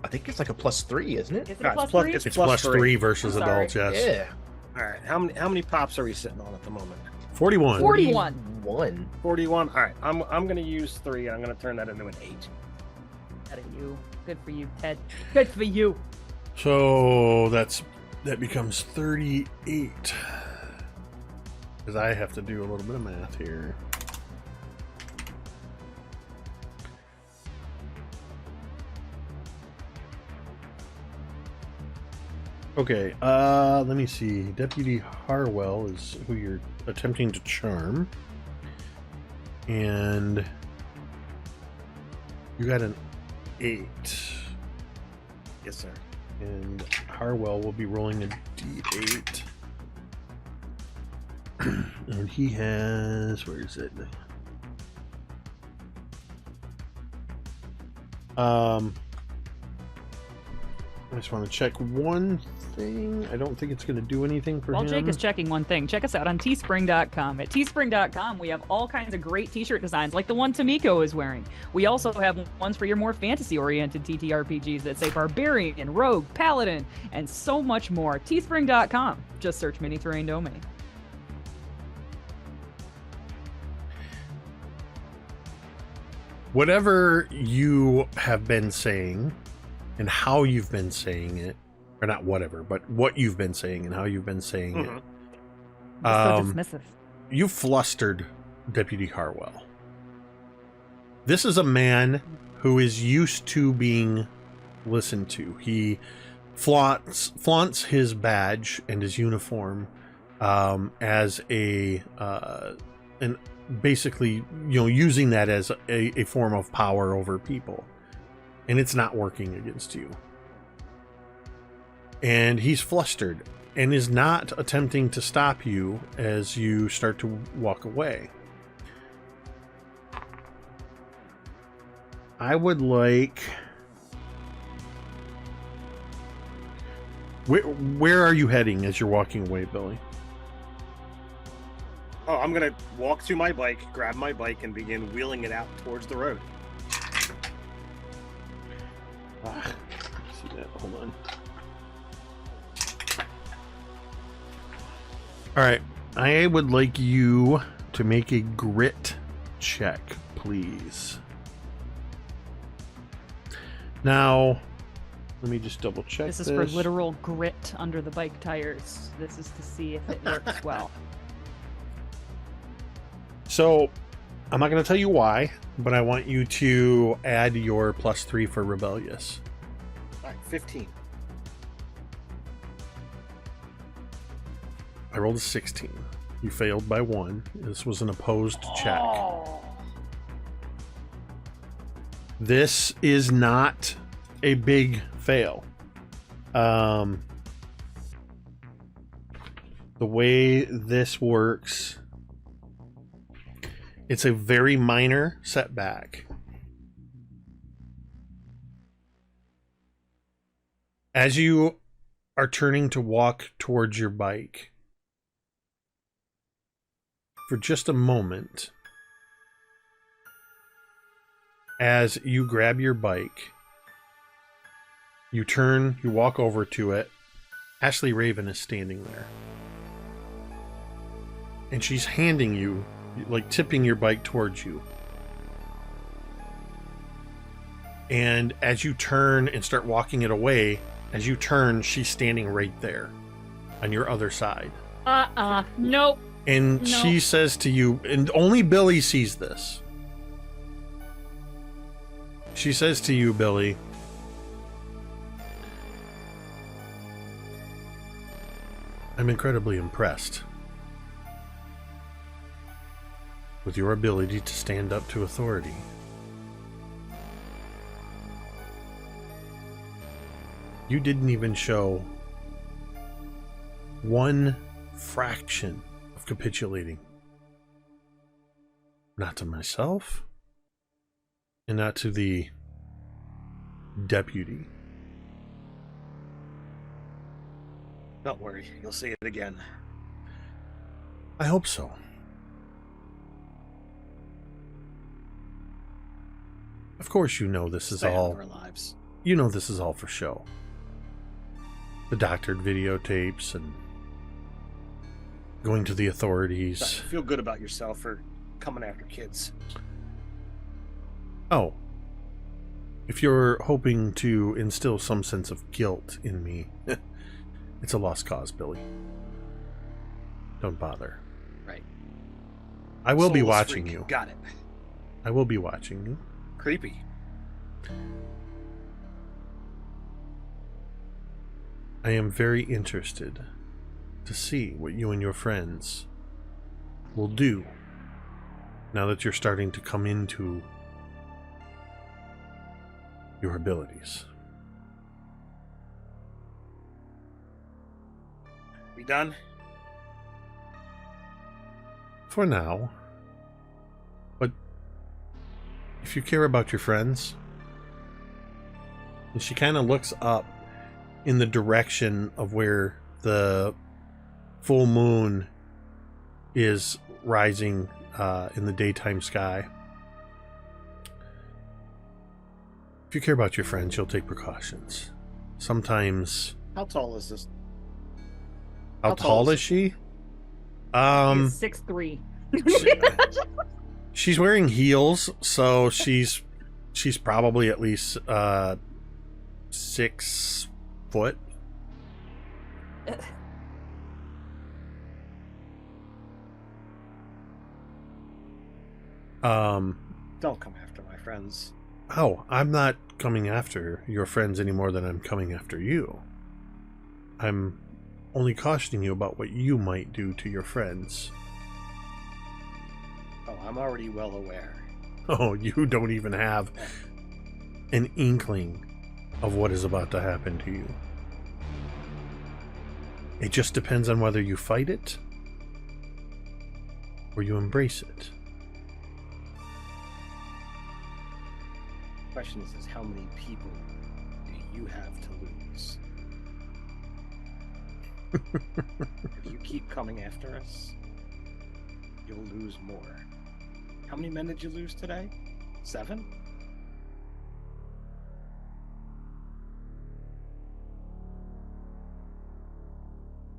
I think it's like a +3, isn't it? Is it Yeah, a plus it's 3? It's plus 3 versus I'm sorry. adults, yes. Yeah. All right. How many pops are we sitting on at the moment? 41. 41. 41. 41. All right. I'm going to use 3 and I'm going to turn that into an 8. Out of you. Good for you, Ted. Good for you. So that becomes 38. Because I have to do a little bit of math here. Okay, let me see. Deputy Harwell is who you're attempting to charm. And you got an 8. Yes, sir. And Harwell will be rolling a d8. And he has, where is it? I just want to check one thing. I don't think it's going to do anything for While him. Jake is checking one thing, check us out on teespring.com. At teespring.com, we have all kinds of great t-shirt designs, like the one Tamiko is wearing. We also have ones for your more fantasy-oriented TTRPGs that say Barbarian, Rogue, Paladin, and so much more. Teespring.com. Just search Mini Terrain Domain. Whatever you have been saying and how you've been saying it, or not whatever, but what you've been saying and how you've been saying it, So dismissive. you flustered Deputy Harwell. This is a man who is used to being listened to. He flaunts his badge and his uniform as basically, using that as a form of power over people, and it's not working against you. And he's flustered and is not attempting to stop you as you start to walk away. I would like... Where are you heading as you're walking away, Billy? Oh, I'm gonna walk to my bike, grab my bike, and begin wheeling it out towards the road. See that? Hold on. All right. I would like you to make a grit check, please. Now, let me just double check this. This is for literal grit under the bike tires. This is to see if it works well. So, I'm not going to tell you why, but I want you to add your +3 for rebellious. All right, 15. I rolled a 16. You failed by 1. This was an opposed check. Oh. This is not a big fail. The way this works, it's a very minor setback. As you are turning to walk towards your bike, for just a moment, as you grab your bike, you turn, you walk over to it. Ashley Raven is standing there. And she's handing you, like tipping your bike towards you. And as you turn and start walking it away, as you turn, she's standing right there on your other side. Nope. And she says to you, and only Billy sees this. She says to you, Billy, I'm incredibly impressed with your ability to stand up to authority. You didn't even show one fraction of capitulating. Not to myself, and not to the deputy. Don't worry, you'll see it again. I hope so. Of course you know this is Stay out all... of our lives. You know this is all for show. The doctored videotapes and going to the authorities. Feel good about yourself for coming after kids. Oh. If you're hoping to instill some sense of guilt in me, it's a lost cause, Billy. Don't bother. Right. I will be Soulless watching freak. you. Got it. I will be watching you. Creepy. I am very interested to see what you and your friends will do now that you're starting to come into your abilities. We done? For now. But if you care about your friends, and she kind of looks up in the direction of where the full moon is rising in the daytime sky. If you care about your friends, you'll take precautions. Sometimes... How tall is this? How tall is she? He's 6'3". She's wearing heels, so she's probably at least 6 foot. Don't come after my friends. Oh, I'm not coming after your friends any more than I'm coming after you. I'm only cautioning you about what you might do to your friends. Oh, I'm already well aware. Oh, you don't even have an inkling of what is about to happen to you. It just depends on whether you fight it or you embrace it. The question is how many people do you have to lose? If you keep coming after us, you'll lose more. How many men did you lose today? 7?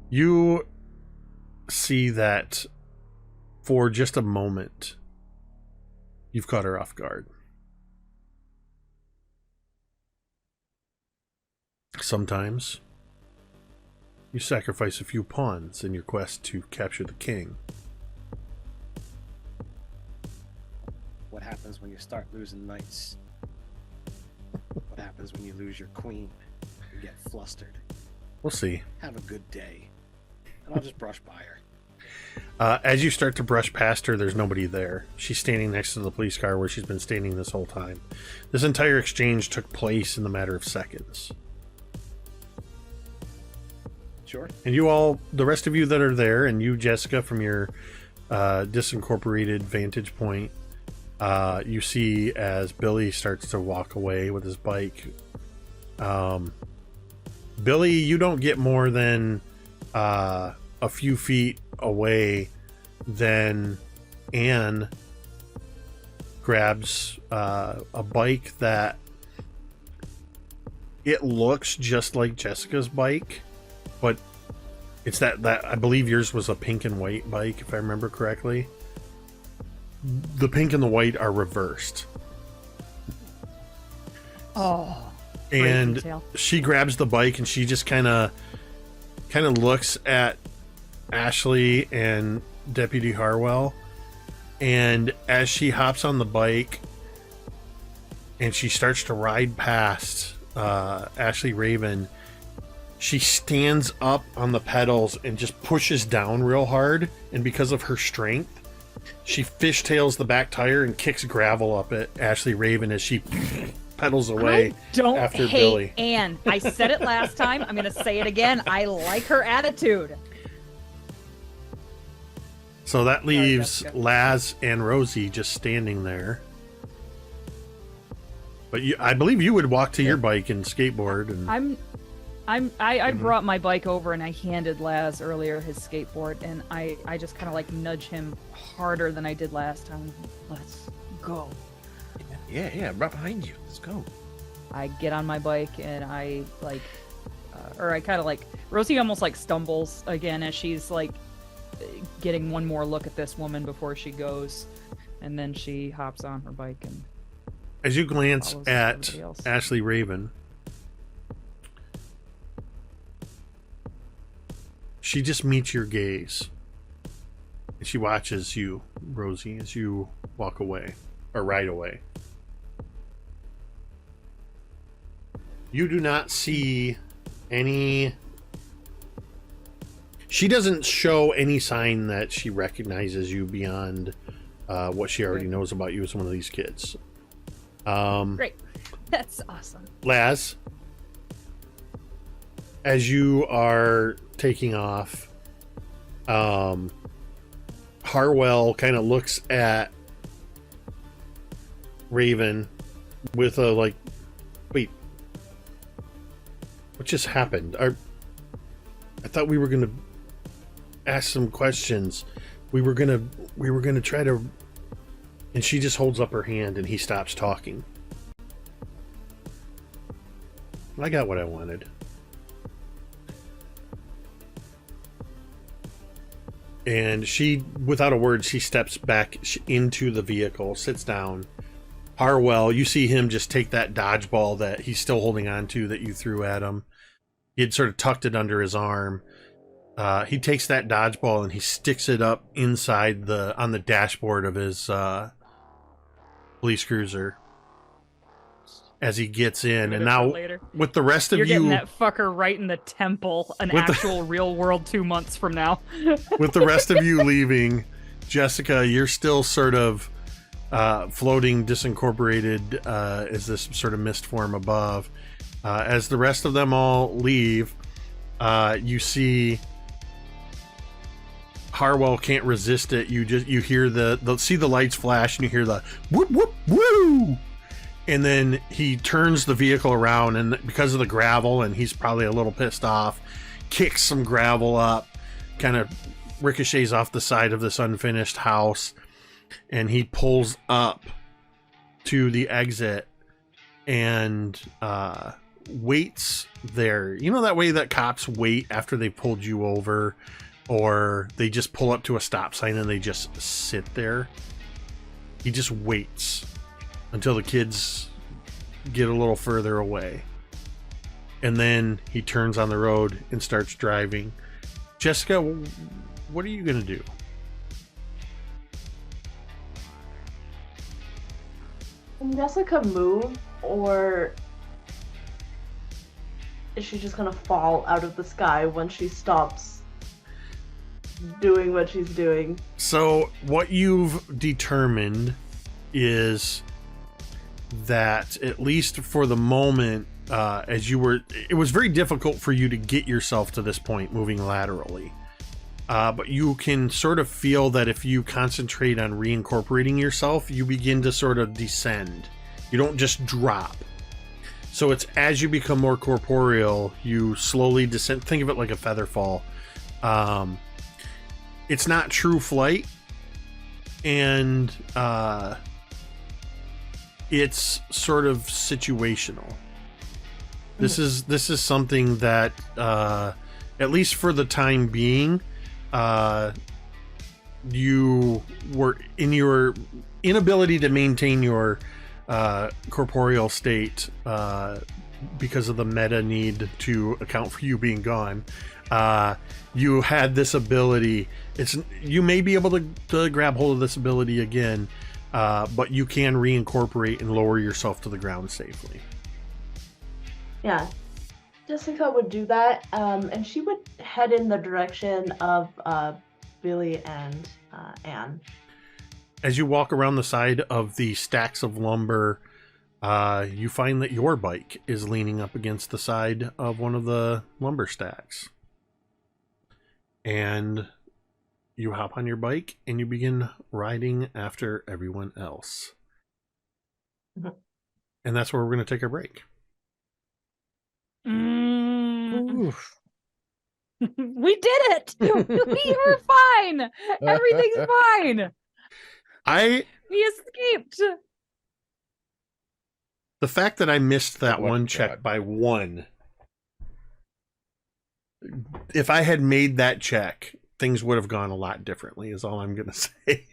You see that for just a moment, you've caught her off guard. Sometimes you sacrifice a few pawns in your quest to capture the king. What happens when you start losing knights? What happens when you lose your queen? You get flustered. We'll see. Have a good day. And I'll just brush by her. As you start to brush past her, there's nobody there. She's standing next to the police car where she's been standing this whole time. This entire exchange took place in the matter of seconds. Sure. And you all, the rest of you that are there, and you, Jessica, from your disincorporated vantage point, you see as Billy starts to walk away with his bike. Billy, you don't get more than a few feet away, then Anne grabs a bike that it looks just like Jessica's bike, but it's that I believe yours was a pink and white bike, if I remember correctly. The pink and the white are reversed. Oh. And detail. she grabs the bike and she just kind of looks at Ashley and Deputy Harwell, and as she hops on the bike and she starts to ride past Ashley Raven, she stands up on the pedals and just pushes down real hard, and because of her strength, she fishtails the back tire and kicks gravel up at Ashley Raven as she pedals away I don't after hate Billy. Anne. I said it last time. I'm going to say it again. I like her attitude. So that leaves Jessica. Laz and Rosie just standing there. But I believe you would walk to your bike and skateboard. And I brought my bike over and I handed Laz earlier his skateboard, and I just kind of like nudge him harder than I did last time. Let's go. Yeah, right behind you. Let's go. I get on my bike and I like, or I kind of like, Rosie almost like stumbles again as she's like getting one more look at this woman before she goes, and then she hops on her bike and as you glance follows at everybody else. Ashley Raven, she just meets your gaze. And she watches you, Rosie, as you walk away or ride away. You do not see any... She doesn't show any sign that she recognizes you beyond what she already knows about you as one of these kids. Great. That's awesome. Laz, as you are taking off, Harwell kind of looks at Raven with a like, wait, what just happened? I thought we were gonna ask some questions. We were gonna try to. And she just holds up her hand and he stops talking. I got what I wanted. And she, without a word, she steps back into the vehicle, sits down. Harwell, you see him just take that dodgeball that he's still holding on to that you threw at him. He had sort of tucked it under his arm. He takes that dodgeball and he sticks it up inside on the dashboard of his police cruiser as he gets in. And now later. with the rest of You're you, getting that fucker right in the temple, an actual real world 2 months from now. with the rest of you leaving, Jessica, you're still sort of floating disincorporated as this sort of mist form above. As the rest of them all leave, you see Harwell can't resist it. You hear see the lights flash, and you hear the whoop whoop woo, and then he turns the vehicle around, and because of the gravel, and he's probably a little pissed off, kicks some gravel up, kind of ricochets off the side of this unfinished house, and he pulls up to the exit and waits there. You know that way that cops wait after they pulled you over, or they just pull up to a stop sign and they just sit there? He just waits until the kids get a little further away, and then he turns on the road and starts driving. Jessica, what are you gonna do? Can Jessica move, or is she just gonna fall out of the sky when she stops doing what she's doing? So what you've determined is that, at least for the moment, it was very difficult for you to get yourself to this point moving laterally. But you can sort of feel that if you concentrate on reincorporating yourself, you begin to sort of descend. You don't just drop. So it's as you become more corporeal, you slowly descend. Think of it like a feather fall. It's not true flight, and it's sort of situational. This is something that, at least for the time being, you were in your inability to maintain your corporeal state because of the meta need to account for you being gone. You had this ability. You may be able to grab hold of this ability again, but you can reincorporate and lower yourself to the ground safely. Yeah, Jessica would do that, and she would head in the direction of Billy and Anne. As you walk around the side of the stacks of lumber, you find that your bike is leaning up against the side of one of the lumber stacks. And you hop on your bike and you begin riding after everyone else. Mm-hmm. And that's where we're going to take our break. Oof. We did it! We were fine! Everything's fine! We escaped! The fact that I missed that Oh, one God. check by one. If I had made that check, things would have gone a lot differently, is all I'm going to say.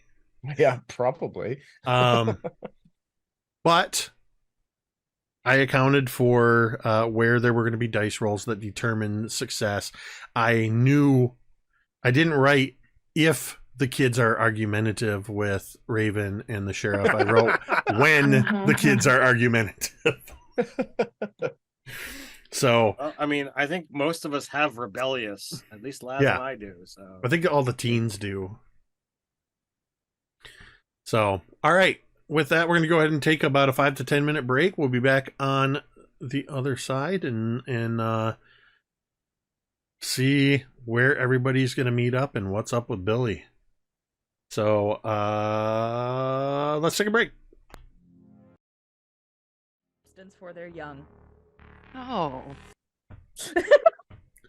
Yeah, probably. But I accounted for where there were going to be dice rolls that determine success. I didn't write if the kids are argumentative with Raven and the sheriff. I wrote when the kids are argumentative. So I mean, I think most of us have rebellious. At least Laz Yeah. and I do. So I think all the teens do. So, all right. With that, we're going to go ahead and take about a 5 to 10 minute break. We'll be back on the other side and see where everybody's going to meet up and what's up with Billy. So, let's take a break. For their young. Oh.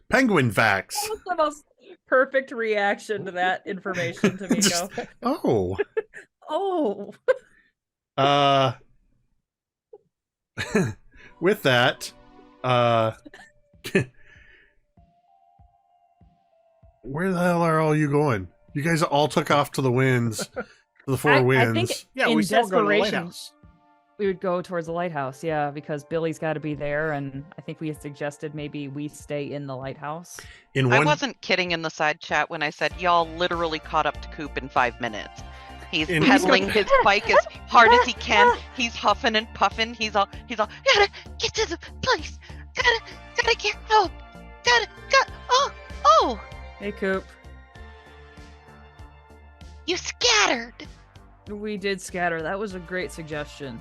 Penguin facts. That was the most perfect reaction to that information, Tamiko. Just- oh. Oh. With that, where the hell are all you going? You guys all took off to the winds, to the four I winds. think yeah, in we still go to the desperation, lighthouse. we would go towards the lighthouse, yeah, because Billy's got to be there, and I think we had suggested maybe we stay in the lighthouse. In I one, wasn't kidding in the side chat when I said y'all literally caught up to Coop in 5 minutes. He's And- pedaling his bike as hard as he can. He's huffing and puffing. He's all, gotta get to the place. Gotta get help. Oh, Hey, Coop. you scattered. We did scatter. That was a great suggestion.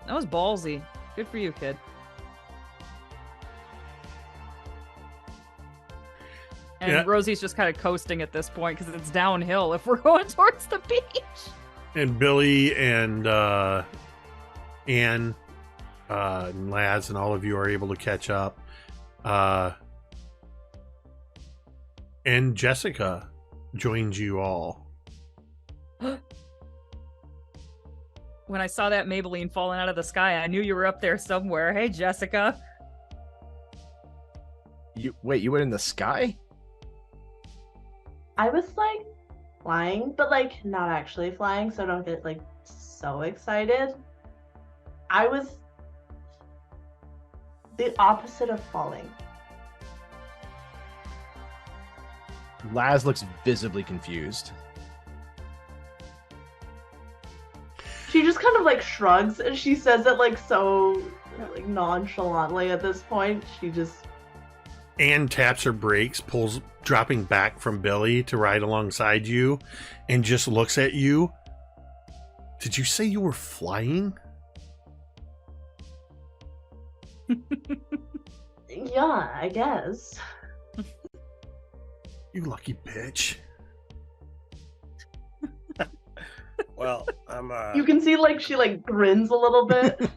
That was ballsy. Good for you, kid. And Yeah. Rosie's just kind of coasting at this point because it's downhill if we're going towards the beach. And Billy and Anne and Laz and all of you are able to catch up. And Jessica joins you all. When I saw that Maybelline falling out of the sky, I knew you were up there somewhere. Hey, Jessica. You went in the sky? I was like flying, but like not actually flying, so don't get like so excited. I was the opposite of falling. Laz looks visibly confused. She just kind of like shrugs and she says it like so like nonchalantly at this point. She just Anne taps her brakes, dropping back from Billy to ride alongside you, and just looks at you. Did you say you were flying? yeah, I guess. You lucky bitch. Well, I'm You can see like she like grins a little bit.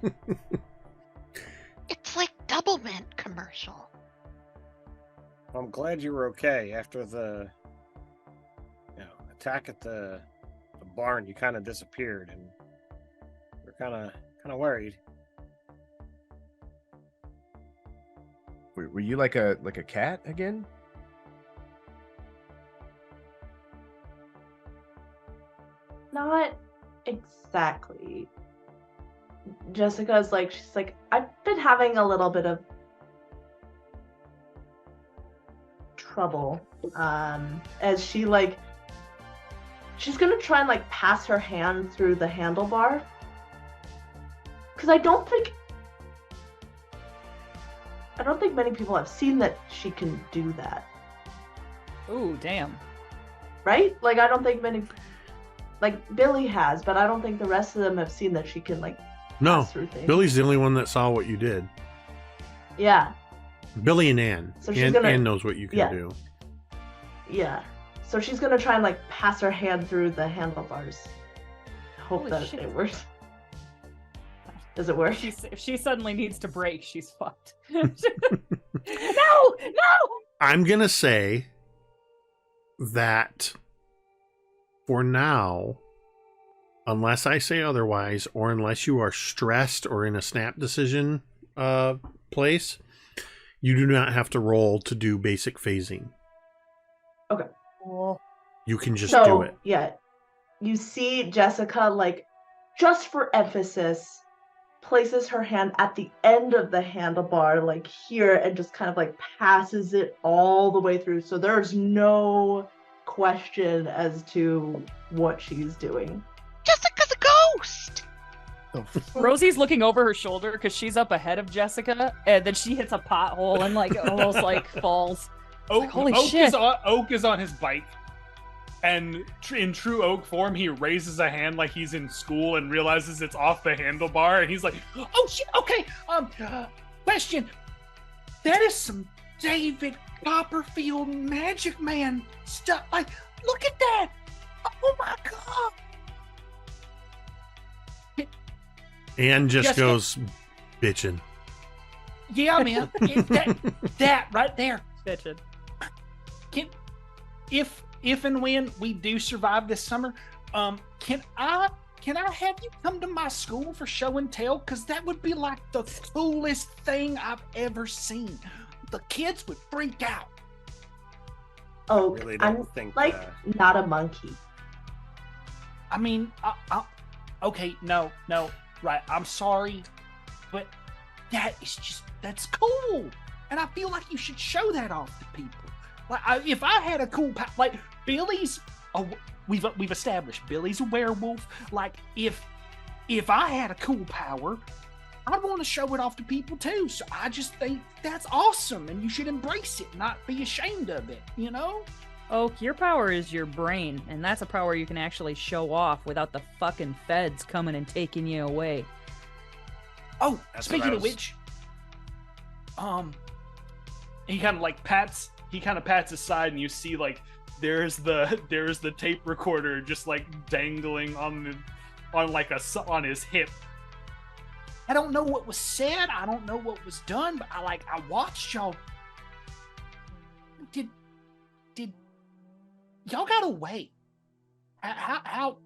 It's like Double Mint commercial. I'm glad you were okay after the attack at the barn. You kind of disappeared, and we're kind of worried. Were you like a cat again? Not exactly. Jessica's like, she's like, I've been having a little bit of trouble. As she like, she's gonna try and like pass her hand through the handlebar. Because I don't think many people have seen that she can do that. Ooh, damn. Right? Like, I don't think many, like, Billy has, but I don't think the rest of them have seen that she can, like, No, pass through things. Billy's the only one that saw what you did. Yeah, Billy and Anne. So she's gonna- Anne knows what you can yeah. do. yeah. So she's gonna try and, like, pass her hand through the handlebars. Hope Holy that shit. it works. Does it work? If she suddenly needs to brake, she's fucked. No! I'm going to say that for now, unless I say otherwise, or unless you are stressed or in a snap decision place, you do not have to roll to do basic phasing. Okay. You can just So, do it. yeah. You see Jessica, like, just for emphasis, places her hand at the end of the handlebar, like here, and just kind of like passes it all the way through. So there's no question as to what she's doing. Jessica's a ghost! Rosie's looking over her shoulder because she's up ahead of Jessica, and then she hits a pothole and like almost like falls. Oak, Holy Oak shit. Oak is on his bike, and in true Oak form, he raises a hand like he's in school and realizes it's off the handlebar, and he's like, "Oh shit! Okay, question. That is some David Copperfield Magic Man stuff. Like, look at that! Oh my god!" Anne just Jessica- goes bitching. Yeah, man, that right there. Bitchin'. If and when we do survive this summer, can I have you come to my school for show and tell? Because that would be like the coolest thing I've ever seen. The kids would freak out. Oh, Really I'm don't think like not a monkey. I mean, okay, no, right. I'm sorry, but that's cool, and I feel like you should show that off to people. Like, if I had a cool like Billy's, we've established Billy's a werewolf. Like, if I had a cool power, I'd want to show it off to people too. So I just think that's awesome, and you should embrace it, not be ashamed of it. You know? Oak, your power is your brain, and that's a power you can actually show off without the fucking feds coming and taking you away. Oh, That's speaking what I of was- which, he kind of like pats he kind of pats his side, and you see like there's the tape recorder just like dangling on his hip. I don't know what was said. I don't know what was done, but I watched y'all. Did y'all got away? How?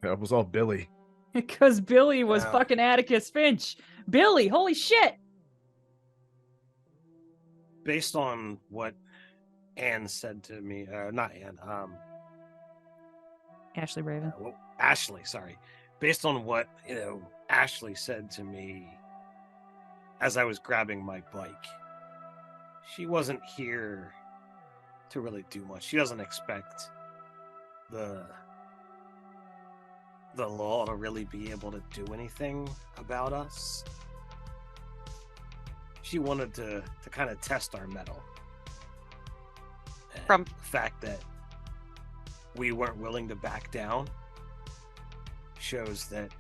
That was all Billy. Because Billy was fucking Atticus Finch. Billy, holy shit! Based on what Anne said to me, not Anne, Ashley Raven. Ashley, sorry. Based on what, Ashley said to me as I was grabbing my bike, she wasn't here to really do much. She doesn't expect the law to really be able to do anything about us. She wanted to kind of test our mettle. And From the fact that we weren't willing to back down shows that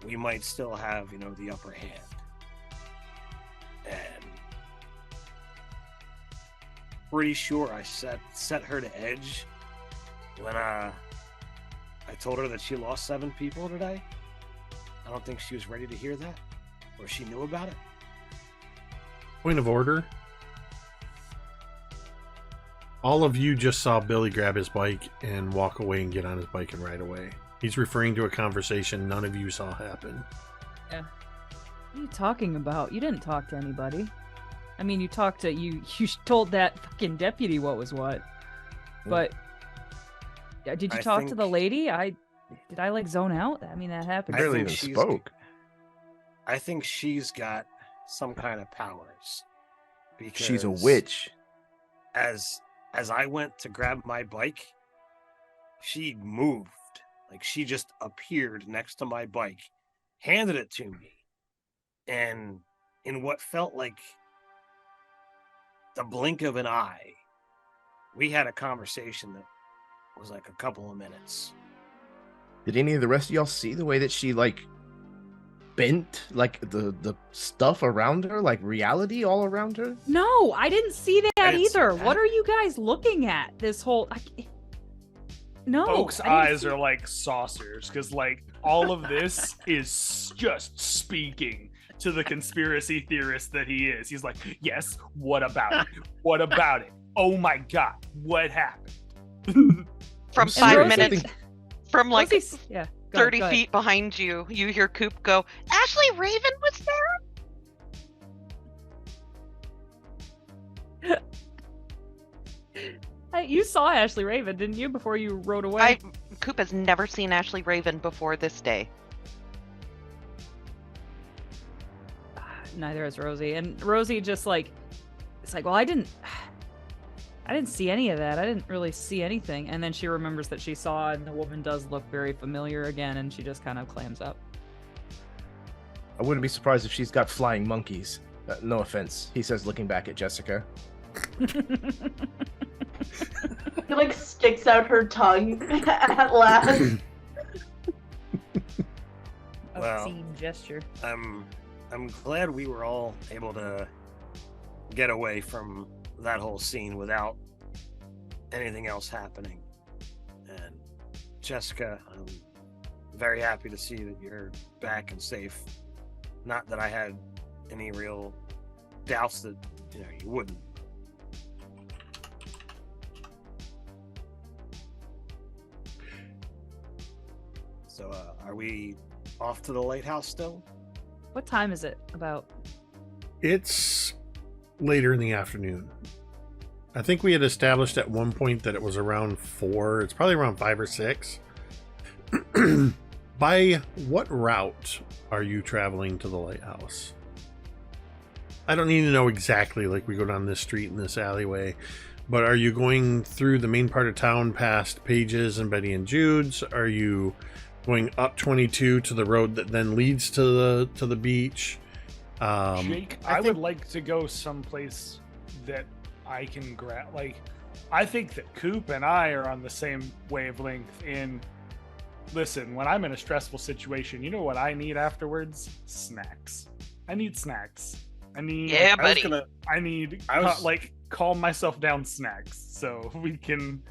we might still have, the upper hand. And pretty sure I set her to edge when I told her that she lost 7 people today. I don't think she was ready to hear that, or she knew about it. Point of order. All of you just saw Billy grab his bike and walk away and get on his bike and ride away. He's referring to a conversation none of you saw happen. Yeah. What are you talking about? You didn't talk to anybody. I mean, you talked to you told that fucking deputy what was what. But did you talk to the lady? Did I like zone out? I mean, that happened. I barely even spoke. I think she's got some kind of powers. Because She's a witch. As I went to grab my bike, she moved. Like, she just appeared next to my bike, handed it to me, and in what felt like the blink of an eye, we had a conversation that was like a couple of minutes. Did any of the rest of y'all see the way that she bent the stuff around her, like reality all around her? No, I didn't see that I didn't see either. that. What are you guys looking at? This whole no. Oak's I didn't eyes see- are like saucers because all of this is just speaking to the conspiracy theorist that he is. He's like, yes, what about it? What about it? Oh my god, what happened? from I'm 5 serious, I minutes, think- from like Rosie's- yeah, go ahead, 30 go ahead. feet behind you, you hear Coop go, Ashley Raven was there? You saw Ashley Raven, didn't you, before you rode away? Coop has never seen Ashley Raven before this day. Neither has Rosie. And Rosie just it's like, well, I didn't see any of that. I didn't really see anything. And then she remembers that she saw, and the woman does look very familiar again, and she just kind of clams up. I wouldn't be surprised if she's got flying monkeys. No offense, he says, looking back at Jessica. She sticks out her tongue at last. Well, Obscene gesture. I'm glad we were all able to get away from that whole scene without anything else happening. And Jessica, I'm very happy to see that you're back and safe. Not that I had any real doubts that you wouldn't. So are we off to the lighthouse still? What time is it about? It's later in the afternoon. I think we had established at one point that it was around 4. It's probably around 5 or 6. By what route are you traveling to the lighthouse? I don't need to know exactly, we go down this street and this alleyway, but are you going through the main part of town past Page's and Betty and Jude's? Are you going up 22 to the road that then leads to the beach? Jake, I would like to go someplace that I can grab. I think that Coop and I are on the same wavelength in, listen, when I'm in a stressful situation, you know what I need afterwards? Snacks. I need snacks. I need. Yeah, I was buddy. gonna. I need I was- like calm myself down snacks, so we can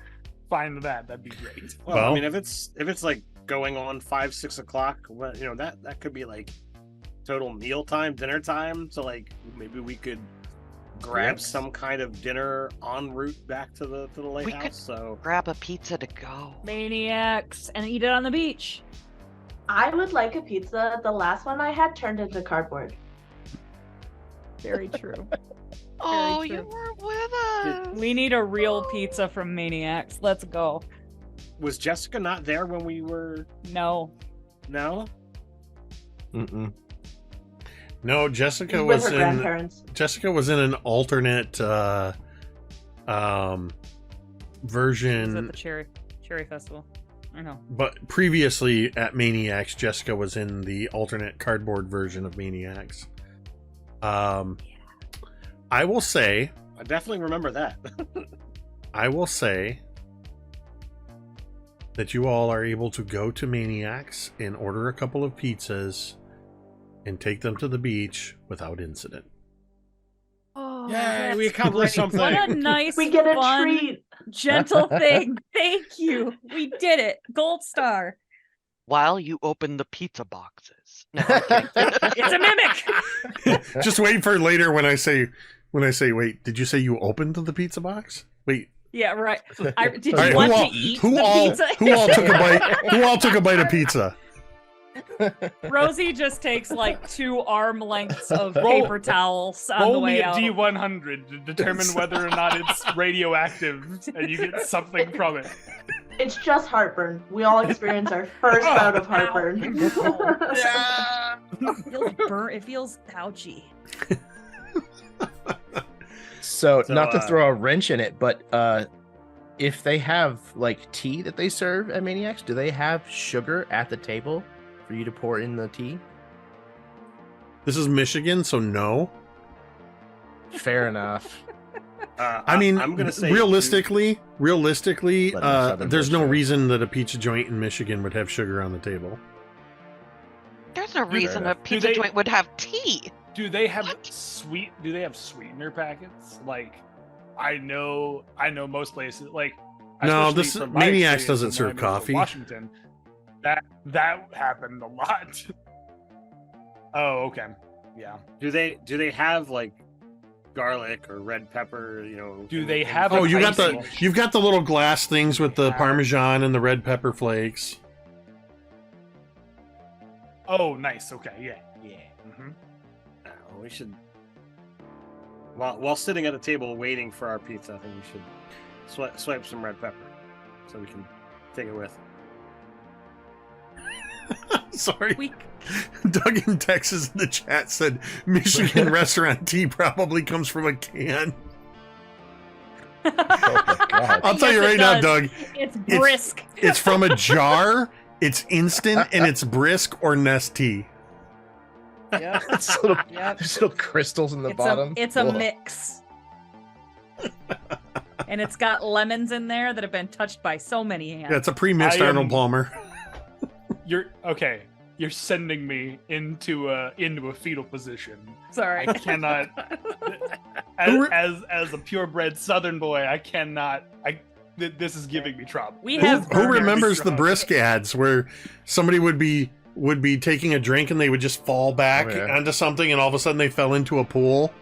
find that. That'd be great. Well, Well- I mean, if it's like going on 5-6 o'clock, well, that could be like total mealtime, dinner time. So like maybe we could grab Yes. some kind of dinner en route back to the We lighthouse. could- So Grab a pizza to go. Maniacs and eat it on the beach. I would like a pizza. The last one I had turned into cardboard. Very true. Oh, true. you were with us. We need a real pizza from Maniacs. Let's go. was Jessica not there when we were? No. No. Mm-mm. No, Jessica With was her in. grandparents. Jessica was in an alternate It was version, at the Cherry Festival. I know. but previously at Maniacs, Jessica was in the alternate cardboard version of Maniacs. I will say, I definitely remember that. that you all are able to go to Maniacs and order a couple of pizzas and take them to the beach without incident. Oh, Yay, that's we accomplished great. something. What a nice, We get a fun, treat. gentle thing. Thank you. We did it. Gold star. While you open the pizza boxes. No, I'm kidding. It's a mimic. Just wait for later when I say, wait, did you say you opened the pizza box? Wait. Yeah, right. Did All you right, want who all, to eat who the all, pizza? who all took a bite? Who all took a bite of pizza? Rosie just takes like 2 arm lengths of Roll- paper towels on the Roll me way a out. D100 to determine whether or not it's radioactive, and you get something from it. It's just heartburn. We all experience our first bout of heartburn. Yeah. It feels pouchy. So, So, not to throw a wrench in it, but if they have like tea that they serve at Maniacs, do they have sugar at the table for you to pour in the tea? This is Michigan, so no. Fair enough. I mean, I'm gonna say realistically, Let me Southern there's no bullshit. reason that a pizza joint in Michigan would have sugar on the table. There's no reason a enough. pizza they- joint would have tea. Do they have What? Do they have sweetener packets? Like, I know most places. Like, No, especially this from my Maniacs experience doesn't when serve I moved to coffee. Washington, that happened a lot. Oh, okay, yeah. do they have like garlic or red pepper? Do they have Oh, an you got icing? you've got the little glass things with the Yeah. Parmesan and the red pepper flakes. Oh, nice. Okay, yeah. hmm We should. While sitting at a table waiting for our pizza, I think we should swipe some red pepper so we can take it with. Sorry. We Doug in Texas in the chat said Michigan restaurant tea probably comes from a can. Oh my god. I'll tell you Yes, right it now, does. Doug, It's brisk. it's from a jar, it's instant, and it's brisk or Nest tea. Yep. It's little, Yep. there's little crystals in the bottom. It's a Ugh. mix. And it's got lemons in there that have been touched by so many hands. Yeah, it's a pre-mixed I am- Arnold Palmer. You're okay. You're sending me into a fetal position. Sorry. I cannot. Who as a purebred Southern boy, I cannot. This is giving me trouble. We This have- is Who giving me remembers the trouble. brisk ads where somebody would be taking a drink and they would just fall back Oh, yeah. onto something and all of a sudden they fell into a pool?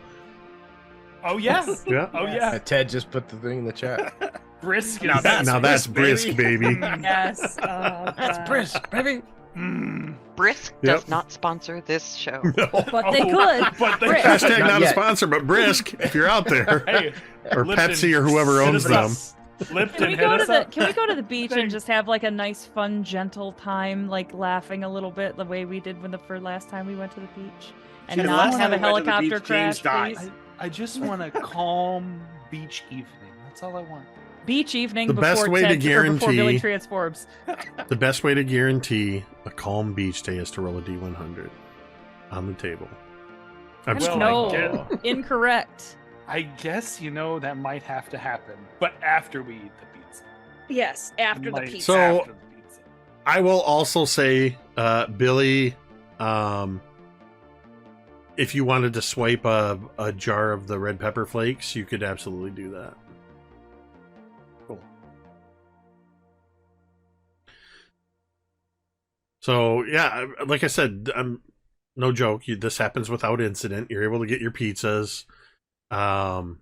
Oh yes. Yeah. Oh Yes. yeah. Ted just put the thing in the chat. Brisk. Now that's Now that's brisk, baby. Yes. Oh, God. baby. Mm. Brisk Yep. does not sponsor this show. No. But they Oh, could. but they Brisk. Hashtag Not not a yet. sponsor, but brisk if you're out there. Hey, Or Lipton, Pepsi or whoever hit owns us them. up. Lipton, Can we hit go to us the up. Can we go to the beach and Thanks. just have like a nice, fun, gentle time, like laughing a little bit, the way we did for last time we went to the beach, and See, the not last have a time we went to the helicopter beach, James crash, died. please? I just want a calm beach evening. That's all I want. Beach evening The best before way to Ted, or before Billy guarantee- transforms. The best way to guarantee a calm beach day is to roll a D100 on the table. I'm just Well, no, I get- incorrect. I guess that might have to happen, but after we eat the pizza. Yes, after the Might- pizza. So- after the pizza. I will also say, Billy, if you wanted to swipe a jar of the red pepper flakes, you could absolutely do that. Cool. So yeah, like I said, no joke. This happens without incident. You're able to get your pizzas, and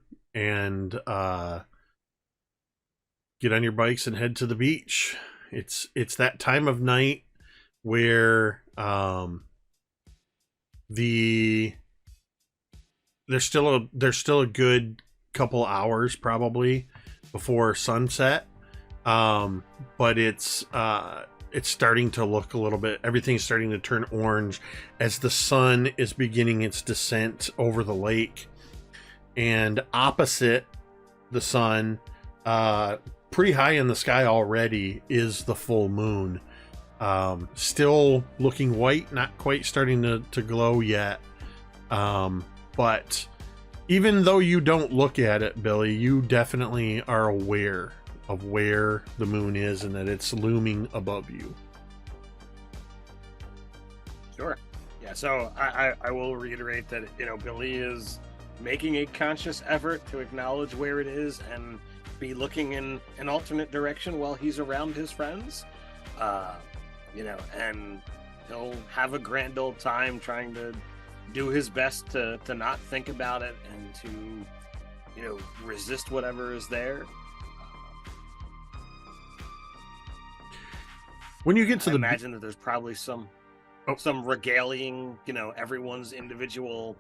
get on your bikes and head to the beach. It's that time of night where there's still a good couple hours probably before sunset, but it's starting to look a little bit, everything's starting to turn orange as the sun is beginning its descent over the lake. And opposite the sun, pretty high in the sky already, is the full moon. Still looking white, not quite starting to glow yet. But even though you don't look at it, Billy, you definitely are aware of where the moon is and that it's looming above you. Sure. Yeah, so I will reiterate that, Billy is making a conscious effort to acknowledge where it is and be looking in an alternate direction while he's around his friends. And he'll have a grand old time trying to do his best to not think about it and to, resist whatever is there. When you get to I imagine that there's probably some regaling, everyone's individual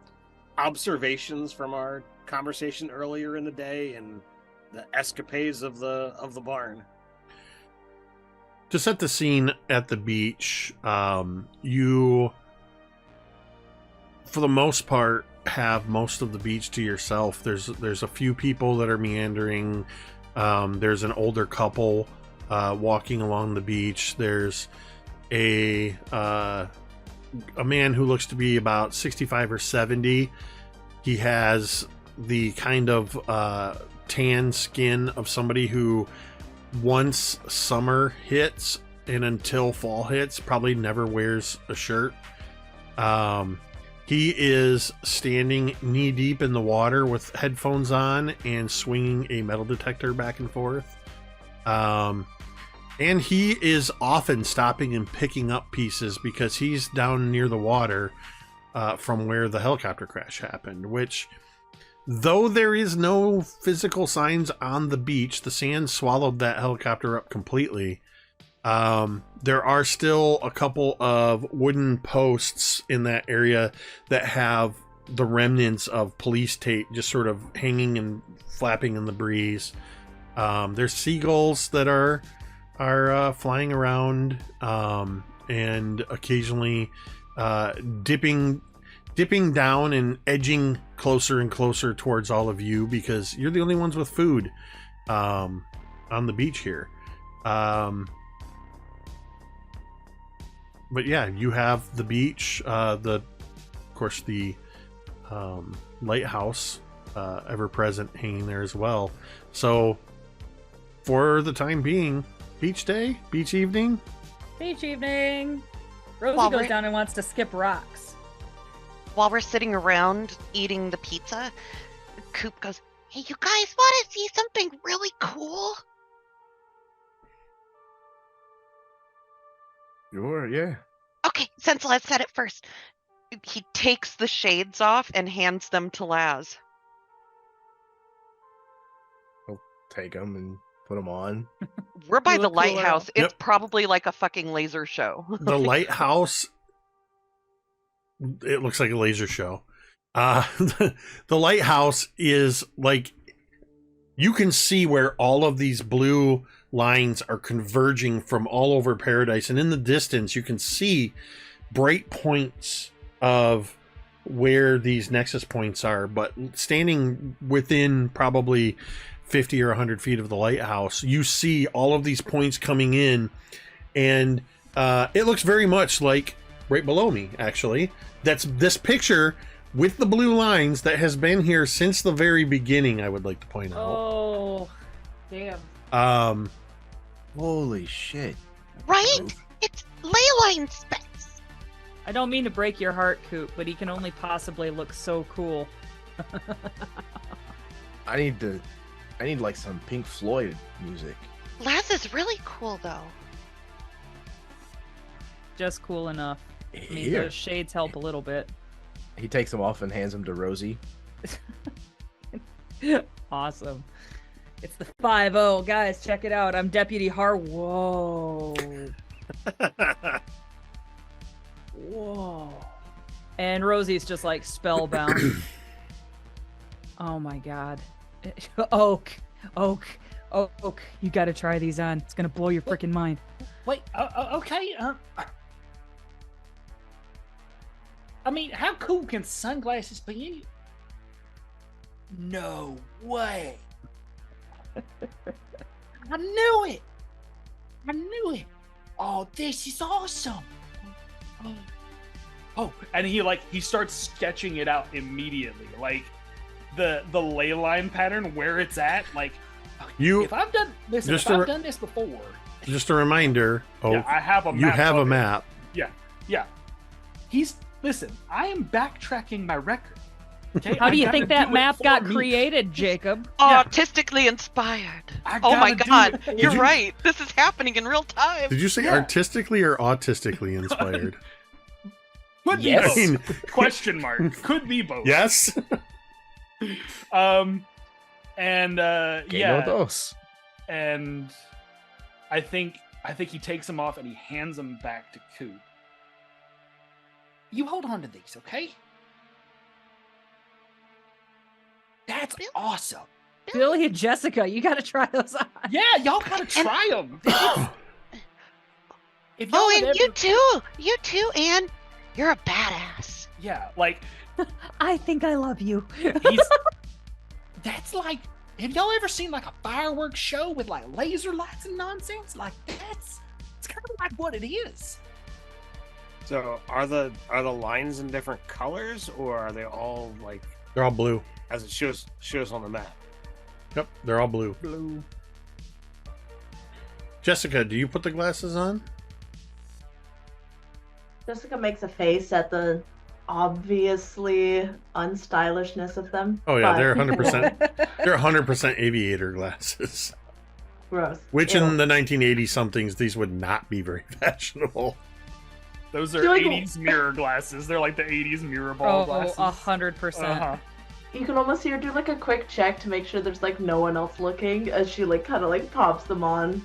observations from our conversation earlier in the day and the escapades of the barn. To set the scene at the beach, you, for the most part, have most of the beach to yourself. There's a few people that are meandering. There's an older couple walking along the beach. There's a man who looks to be about 65 or 70. He has the kind of tan skin of somebody who, once summer hits and until fall hits, probably never wears a shirt. He is standing knee deep in the water with headphones on and swinging a metal detector back and forth. And he is often stopping and picking up pieces because he's down near the water from where the helicopter crash happened, which, though there is no physical signs on the beach, the sand swallowed that helicopter up completely. There are still a couple of wooden posts in that area that have the remnants of police tape just sort of hanging and flapping in the breeze. There's seagulls that are flying around, and occasionally dipping down and edging closer and closer towards all of you because you're the only ones with food on the beach here. But yeah, you have the beach, of course the lighthouse ever present hanging there as well. So for the time being, beach day, beach evening. Beach evening. Rosie While goes we're- down and wants to skip rocks. While we're sitting around eating the pizza, Coop goes, "Hey, you guys want to see something really cool?" Sure, yeah. Okay, since Laz said it first. He takes the shades off and hands them to Laz. Take them and put them on. We're by You the look cool, lighthouse. Al. It's probably like a fucking laser show. The lighthouse, it looks like a laser show. The lighthouse is like, you can see where all of these blue lines are converging from all over Paradise, and in the distance you can see bright points of where these nexus points are. But standing within probably 50 or 100 feet of the lighthouse, you see all of these points coming in, and it looks very much like right below me, actually. That's this picture with the blue lines that has been here since the very beginning, I would like to point out. Oh, damn. Holy shit. Right? It's ley line specs. I don't mean to break your heart, Coop, but he can only possibly look so cool. I need like some Pink Floyd music. Laz is really cool though. Just cool enough. I mean, Here. those shades help a little bit. He takes them off and hands them to Rosie. Awesome. It's the 5-0. Guys, check it out. I'm Deputy Whoa. Whoa. And Rosie's just like spellbound. Oh my god. Oak. You gotta try these on. It's gonna blow your freaking mind. Wait, okay. I mean, how cool can sunglasses be? Any... No way. I knew it. Oh, this is awesome. Oh, and he starts sketching it out immediately, like the ley line pattern where it's at. Like, if I've done this, done this before. Just a reminder. Oh, yeah, I have a map. You have a map. Yeah. Listen, I am backtracking my record. Okay? How do you I think gotta that do it map for got me. created, Jacob? Artistically inspired. Oh my gotta do god, it. you're right. This is happening in real time. Did you say artistically or autistically inspired? Could be Yes. both. I mean, Question mark. Could be both. yes. And Que yeah. no dos. And I think he takes them off and he hands them back to Coop. You hold on to these, okay? That's awesome. Billy and Jessica, you gotta try those on. Yeah, y'all gotta try them. If y'all Oh, had and ever- you too, Anne. You're a badass. Yeah, like I think I love you. that's like. Have y'all ever seen like a fireworks show with like laser lights and nonsense? Like it's kind of like what it is. So are the lines in different colors, or are they all like They're all blue. as it shows on the map? Yep, they're all blue. Blue. Jessica, do you put the glasses on? Jessica makes a face at the obviously unstylishness of them. Oh yeah, but- they're 100%. They're 100% aviator glasses. Gross. Which Ew. in the 1980 somethings, these would not be very fashionable. Those are Do like- 80s mirror glasses. They're like the 80s mirror ball Oh, glasses. 100%. Uh-huh. You can almost see her do like a quick check to make sure there's like no one else looking as she like kind of like pops them on.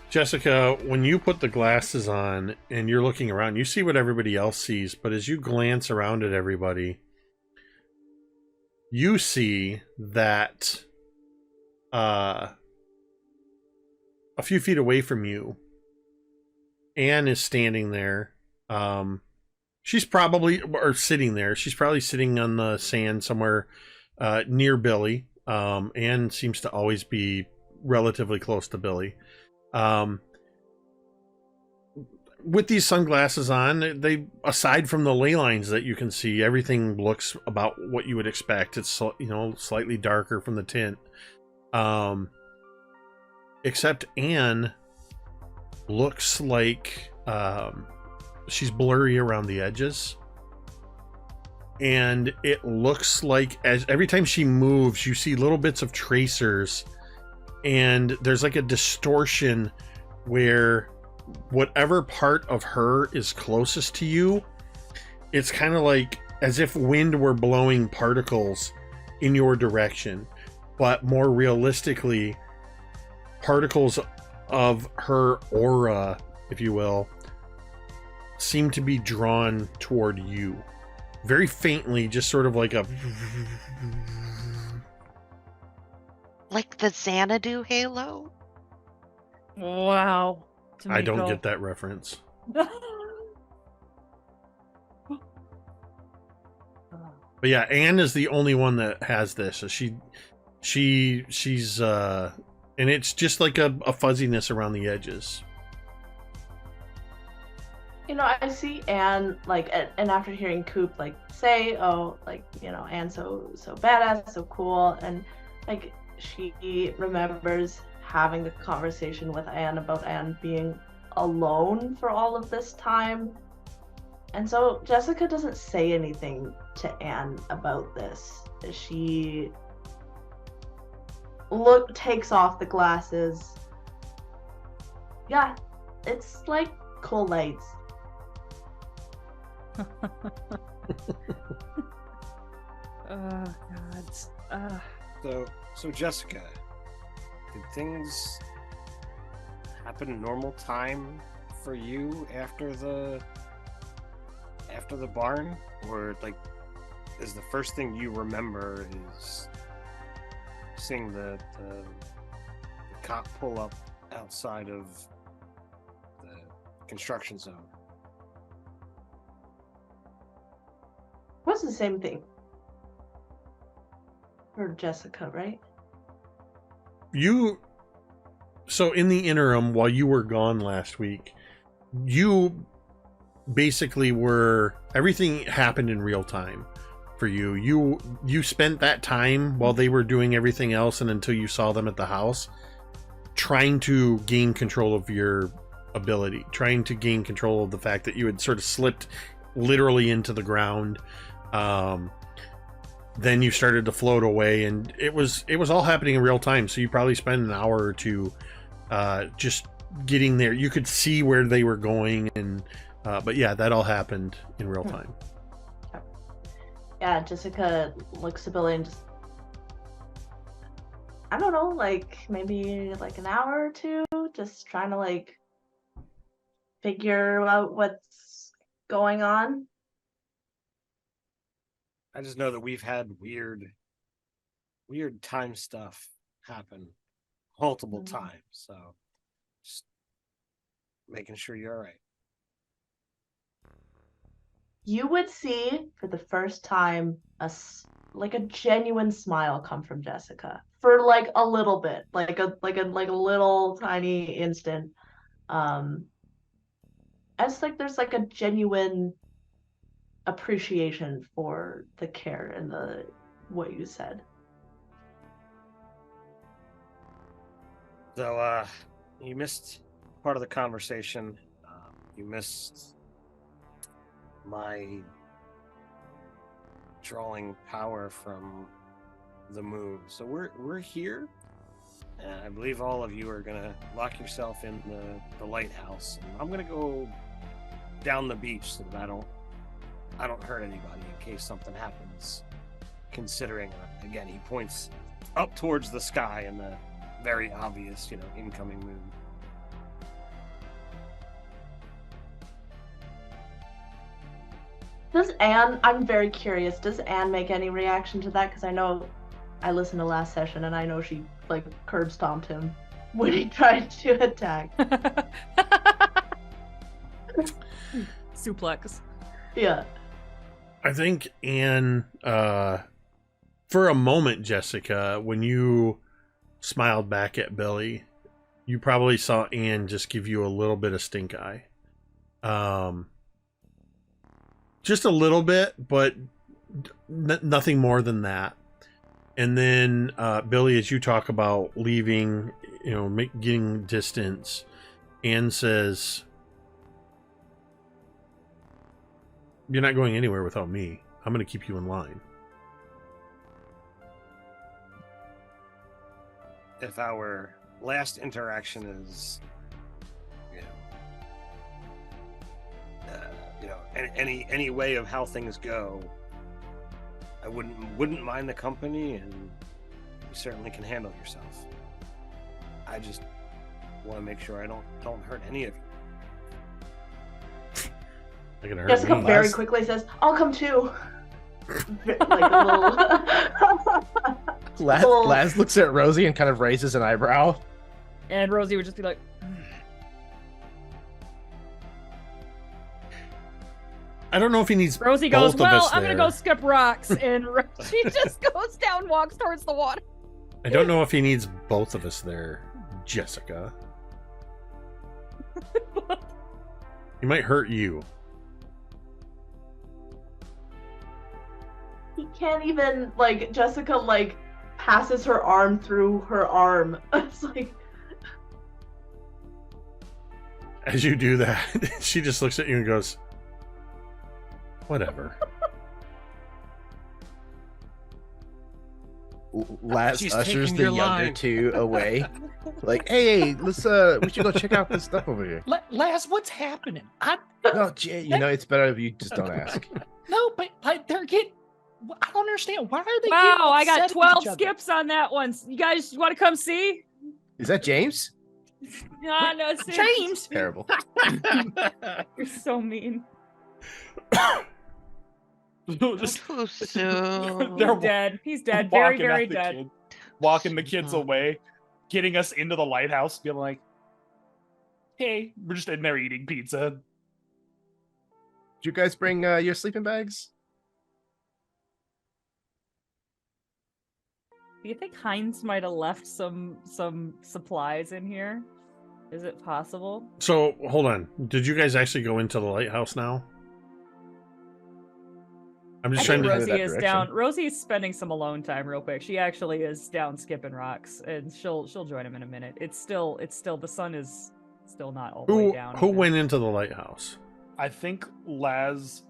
Jessica, when you put the glasses on and you're looking around, you see what everybody else sees, but as you glance around at everybody, you see that a few feet away from you, Anne is standing there. She's probably, or sitting there. She's probably sitting on the sand somewhere near Billy. Anne seems to always be relatively close to Billy. With these sunglasses on, they, aside from the ley lines that you can see, everything looks about what you would expect. It's, you know, slightly darker from the tint. Except Anne looks like she's blurry around the edges. And it looks like as every time she moves, you see little bits of tracers. And there's like a distortion where whatever part of her is closest to you, it's kind of like as if wind were blowing particles in your direction. But more realistically, particles of her aura, if you will, seem to be drawn toward you. Very faintly, just sort of like a... Like the Xanadu halo? Wow. I don't get that reference. But yeah, Anne is the only one that has this. So she's and it's just like a fuzziness around the edges. You know, I see Anne like, and after hearing Coop like say, "Oh, like you know, Anne's so badass, so cool," and like she remembers having the conversation with Anne about Anne being alone for all of this time, And so Jessica doesn't say anything to Anne about this. She takes off the glasses. Yeah, it's like cool lights. Oh God. So Jessica, did things happen normal time for you after the barn, or like is the first thing you remember is seeing the cop pull up outside of the construction zone? What's the same thing for Jessica, right? So in the interim, while you were gone last week, you basically everything happened in real time for you. You spent that time while they were doing everything else and until you saw them at the house, trying to gain control of your ability, trying to gain control of the fact that you had sort of slipped literally into the ground. Then you started to float away, and it was all happening in real time. So you probably spent an hour or two just getting there. You could see where they were going, and but yeah, that all happened in real time. Yeah, Jessica looks at Billy and just, I don't know, like maybe like an hour or two, just trying to like figure out what's going on. I just know that we've had weird time stuff happen multiple times, so just making sure you're all right. You would see for the first time a genuine smile come from Jessica for like a little bit, like a little tiny instant. As like there's like a genuine appreciation for the care and what you said. So you missed part of the conversation. You missed my drawing power from the moon. So we're here, and I believe all of you are gonna lock yourself in the lighthouse. And I'm gonna go down the beach so that I don't hurt anybody in case something happens. Considering, again, he points up towards the sky and the very obvious, incoming moon. I'm very curious, does Anne make any reaction to that? Because I know I listened to last session and I know she like curb stomped him when he tried to attack. Suplex. Yeah. I think Anne, for a moment, Jessica, when you smiled back at Billy, you probably saw Anne just give you a little bit of stink eye. Just a little bit, but nothing more than that. And then, Billy, as you talk about leaving, getting distance, Anne says, "You're not going anywhere without me. I'm going to keep you in line." If our last interaction is, any way of how things go, I wouldn't mind the company, and you certainly can handle yourself. I just want to make sure I don't hurt any of you. They're gonna hurt Jessica me. very quickly says, "I'll come too." Like a little. Laz looks at Rosie and kind of raises an eyebrow. And Rosie would just be like, I don't know if he needs Rosie goes, both of us "Well, I'm there. gonna go skip rocks," and she just goes down, walks towards the water. I don't know if he needs both of us there, Jessica. He might hurt you. He can't even, Jessica, passes her arm through her arm. It's like... As you do that, she just looks at you and goes, Whatever. Laz She's ushers taking the your younger line. two away. Like, hey, let's we should go check out this stuff over here. Laz, what's happening? No, Jay, it's better if you just don't ask. No, but they're getting. I don't understand. Why are they? Wow, I got getting upset 12 at each other? skips on that one. You guys want to come see? Is that James? No, no, it's James. Terrible. You're so mean. Just Too soon. They're He's dead. He's dead. Very, walking very at the dead. kid, walking the kids away, getting us into the lighthouse, being like, "Hey, we're just in there eating pizza." Did you guys bring your sleeping bags? Do you think Heinz might have left some supplies in here? Is it possible? So hold on. Did you guys actually go into the lighthouse now? I'm I just think trying to. Headed Rosie that is direction. down. Rosie's spending some alone time real quick. She actually is down skipping rocks, and she'll join him in a minute. It's still the sun is still not all the way down. Who even. went into the lighthouse? I think Laz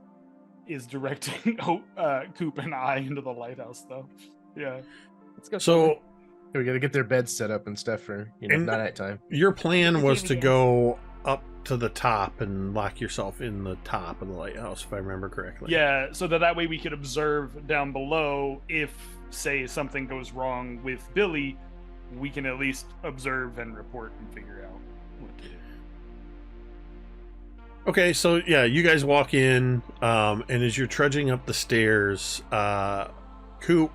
is directing Coop and I into the lighthouse, though. Yeah. Let's go. So We got to get their beds set up and stuff for And- night time. your plan The was to DVDs. go up to the top and lock yourself in the top of the lighthouse, if I remember correctly. Yeah, so that way we could observe down below. If, say, something goes wrong with Billy, we can at least observe and report and figure out what to do. Okay, so yeah, you guys walk in, and as you're trudging up the stairs, Coop,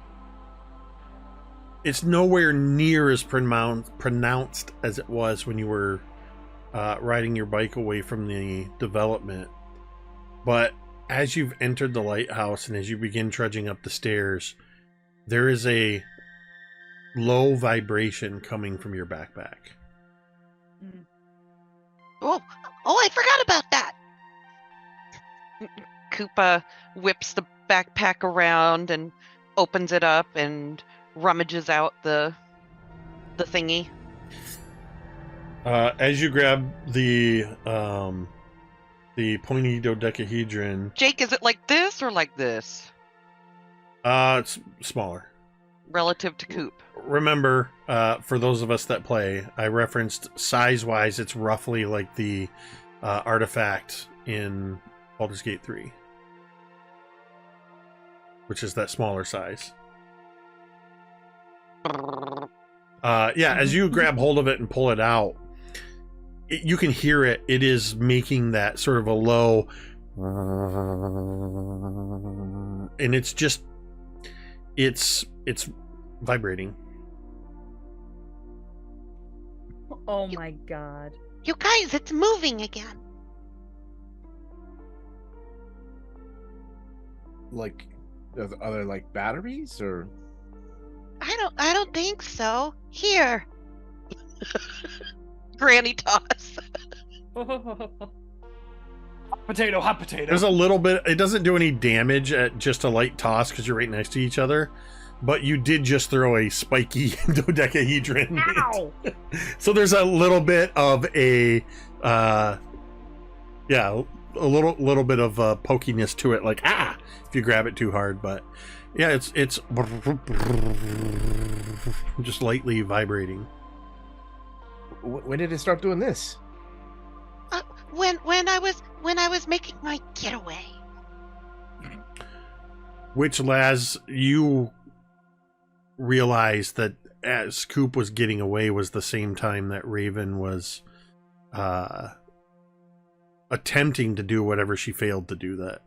it's nowhere near as pronounced as it was when you were riding your bike away from the development. But as you've entered the lighthouse and as you begin trudging up the stairs, there is a low vibration coming from your backpack. Oh, I forgot about that. Koopa whips the backpack around and opens it up and rummages out the thingy. As you grab the pointy dodecahedron, Jake, is it like this or like this it's smaller. relative to Coop? Remember, for those of us that play, I referenced size-wise, it's roughly like the artifact in Baldur's Gate 3, which is that smaller size. Yeah, as you grab hold of it and pull it out, you can hear it. It is making that sort of a low, and it's just, it's vibrating. Oh my god. You guys, it's moving again. Like, are there like batteries or? I don't think so. Here. Granny toss. Hot potato. There's a little bit. It doesn't do any damage at just a light toss because you're right next to each other. But you did just throw a spiky dodecahedron. Ow! So there's a little bit of a, a little bit of pokiness to it, like if you grab it too hard. But yeah, it's just lightly vibrating. When did it start doing this? When I was making my getaway. Which, Laz, you realized that as Coop was getting away was the same time that Raven was attempting to do whatever she failed to do, that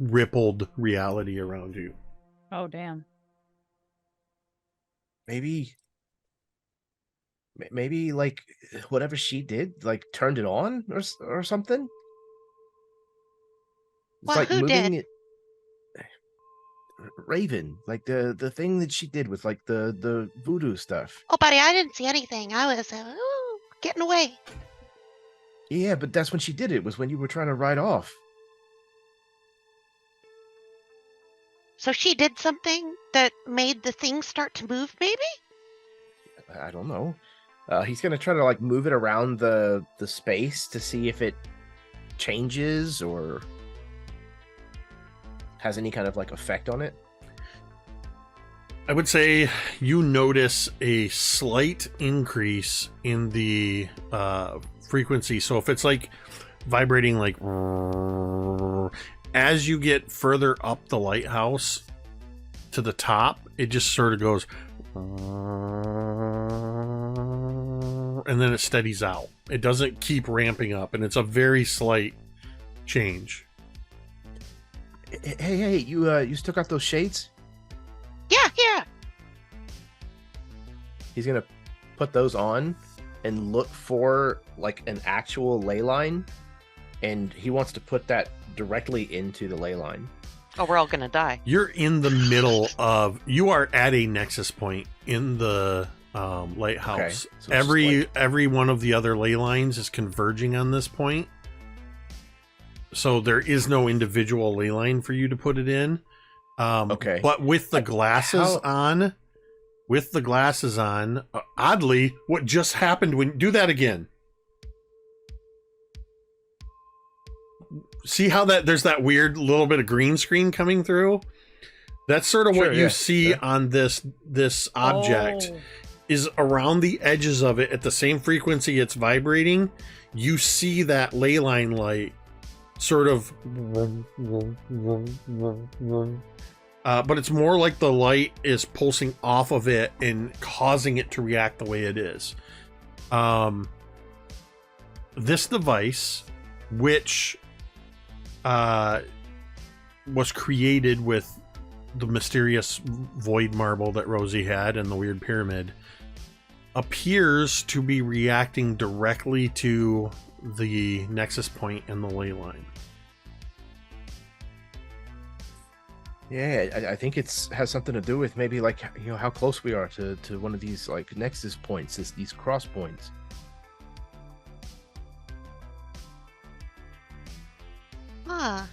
rippled reality around you. Oh damn. Maybe like whatever she did, like turned it on or something. It's Well, like who moving did? it. Raven, like the thing that she did with like the voodoo stuff. Oh, buddy, I didn't see anything. I was getting away. Yeah, but that's when she did it. Was when you were trying to ride off. So she did something that made the thing start to move, maybe? I don't know. He's gonna try to like move it around the space to see if it changes or. has any kind of like effect on it? I would say you notice a slight increase in the frequency. So if it's like vibrating like as you get further up the lighthouse to the top, it just sort of goes and then it steadies out. It doesn't keep ramping up, and it's a very slight change. Hey, you still got those shades? Yeah. He's gonna put those on and look for like an actual ley line, and he wants to put that directly into the ley line. Oh, we're all gonna die. You're in the middle of, you are at a nexus point in the lighthouse. Okay, so it's every one of the other ley lines is converging on this point. So there is no individual ley line for you to put it in. Okay. But with the glasses on, oddly, what just happened when, do that again. See how there's that weird little bit of green screen coming through? That's sort of what you see on this object. Is around the edges of it at the same frequency it's vibrating. You see that ley line light sort of but it's more like the light is pulsing off of it and causing it to react the way it is. This device, which was created with the mysterious void marble that Rosie had and the weird pyramid, appears to be reacting directly to the nexus point and the ley line. Yeah, I think has something to do with maybe like, you know, how close we are to one of these like nexus points, these cross points. Huh.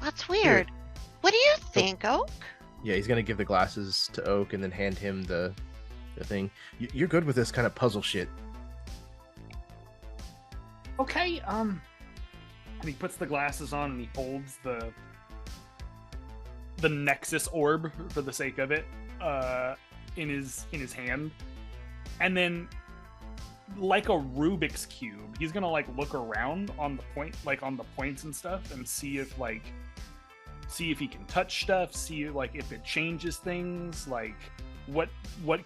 That's weird. What do you think, Oak? Yeah, he's gonna give the glasses to Oak and then hand him the thing. You're good with this kind of puzzle shit. Okay. And he puts the glasses on and he holds the Nexus orb, for the sake of it, in his hand, and then, like a Rubik's cube, he's gonna like look around on the point, like on the points and stuff, and see if he can touch stuff, see like if it changes things, like what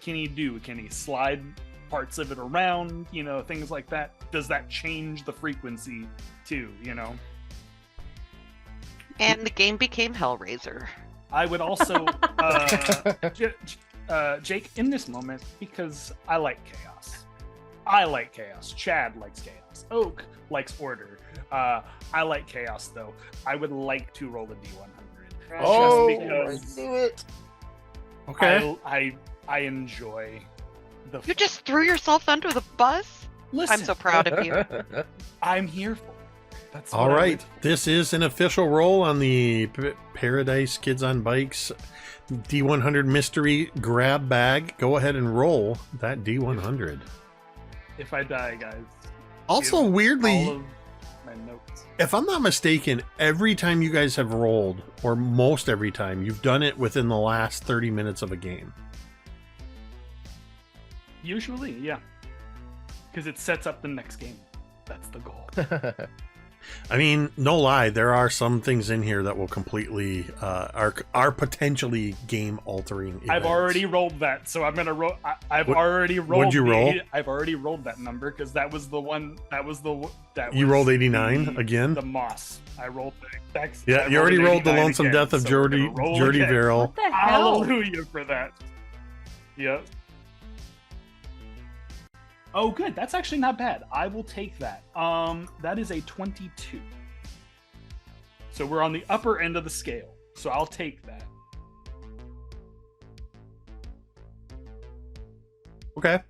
can he do? Can he slide parts of it around? You know, things like that. Does that change the frequency too? You know. And the game became Hellraiser. I would also, Jake, in this moment, because I like chaos. Chad likes chaos. Oak likes order. I like chaos, though. I would like to roll a D100. Oh, just because I knew it. Okay. I enjoy the. You just threw yourself under the bus? Listen, I'm so proud of you. I'm here for it. That's all right. This is an official roll on the Paradise Kids on Bikes D100 mystery grab bag. Go ahead and roll that D100. If I die, guys. Also, weirdly, all of my notes. if I'm not mistaken, every time you guys have rolled, or most every time, you've done it within the last 30 minutes of a game. Usually, yeah. Because it sets up the next game. That's the goal. I mean, no lie, there are some things in here that will completely are potentially game altering. I've already rolled that, so I'm gonna roll. I've already rolled. What'd you roll? I've already rolled that number because that was the one. You rolled 89 again. The moss. I rolled the. Yeah, you already rolled the lonesome death of Jordy Verrill. What the hell? Hallelujah for that. Yep. Oh, good. That's actually not bad. I will take that. That is a 22. So we're on the upper end of the scale. So I'll take that. Okay.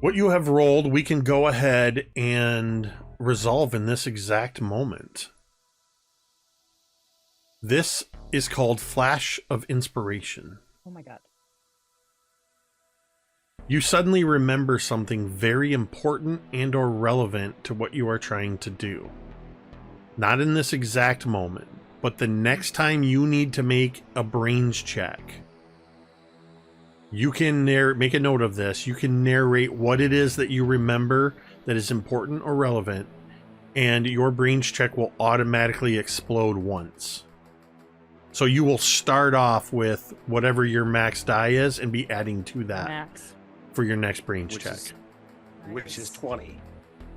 What you have rolled, we can go ahead and resolve in this exact moment. This is called Flash of Inspiration. Oh my god. You suddenly remember something very important and or relevant to what you are trying to do. Not in this exact moment, but the next time you need to make a brains check, you can make a note of this. You can narrate what it is that you remember that is important or relevant, and your brains check will automatically explode once. So you will start off with whatever your max die is and be adding to that Max. for your next brains check. Which is 20.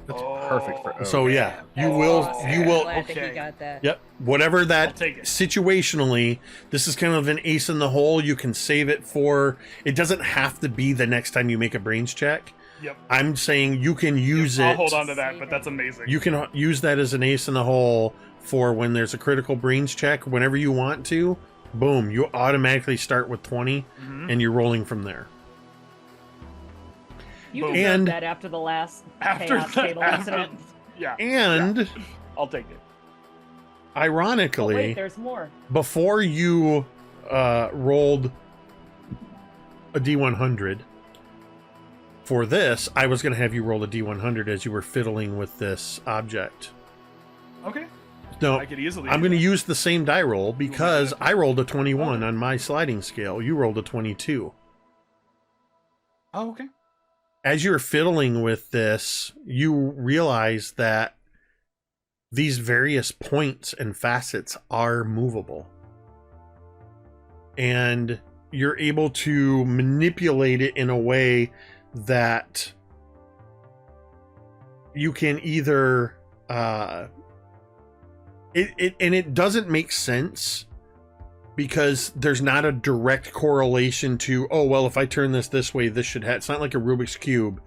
That's perfect for Oak. So yeah, you That's will awesome. you will Glad that he okay. got that. Yep. Whatever that I'll take it. situationally, this is kind of an ace in the hole. You can save it for, it doesn't have to be the next time you make a brains check. Yep. I'm saying you can use I'll it. hold on to that, but that's amazing. You can use that as an ace in the hole for when there's a critical brains check. Whenever you want to, boom, you automatically start with 20 Mhm. and you're rolling from there. You Boom. deserved And- that after the last After chaos that- table after- incident. Yeah, And I'll take it. Oh, ironically, wait, there's more. before you rolled a D100 for this, I was going to have you roll a D100 as you were fiddling with this object. Okay. No, I could easily. I'm do going to that. use the same die roll because I rolled a 21 on my sliding scale. You rolled a 22. Oh, okay. As you're fiddling with this, you realize that these various points and facets are movable. And you're able to manipulate it in a way that you can either it doesn't make sense because there's not a direct correlation to, oh well, if I turn this way, this should have. It's not like a Rubik's Cube.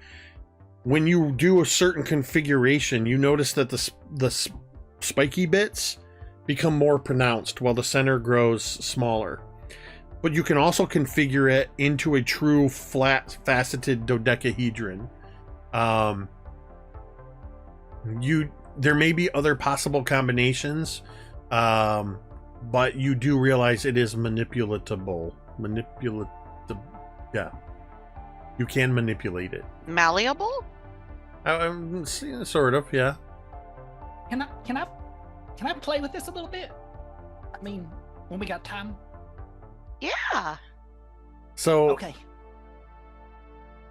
When you do a certain configuration, you notice that the spiky bits become more pronounced while the center grows smaller. But you can also configure it into a true flat faceted dodecahedron. There may be other possible combinations, but you do realize it is manipulatable. Yeah, you can manipulate it. Malleable? Sort of, yeah. Can I play with this a little bit? I mean, when we got time. Yeah. So Okay.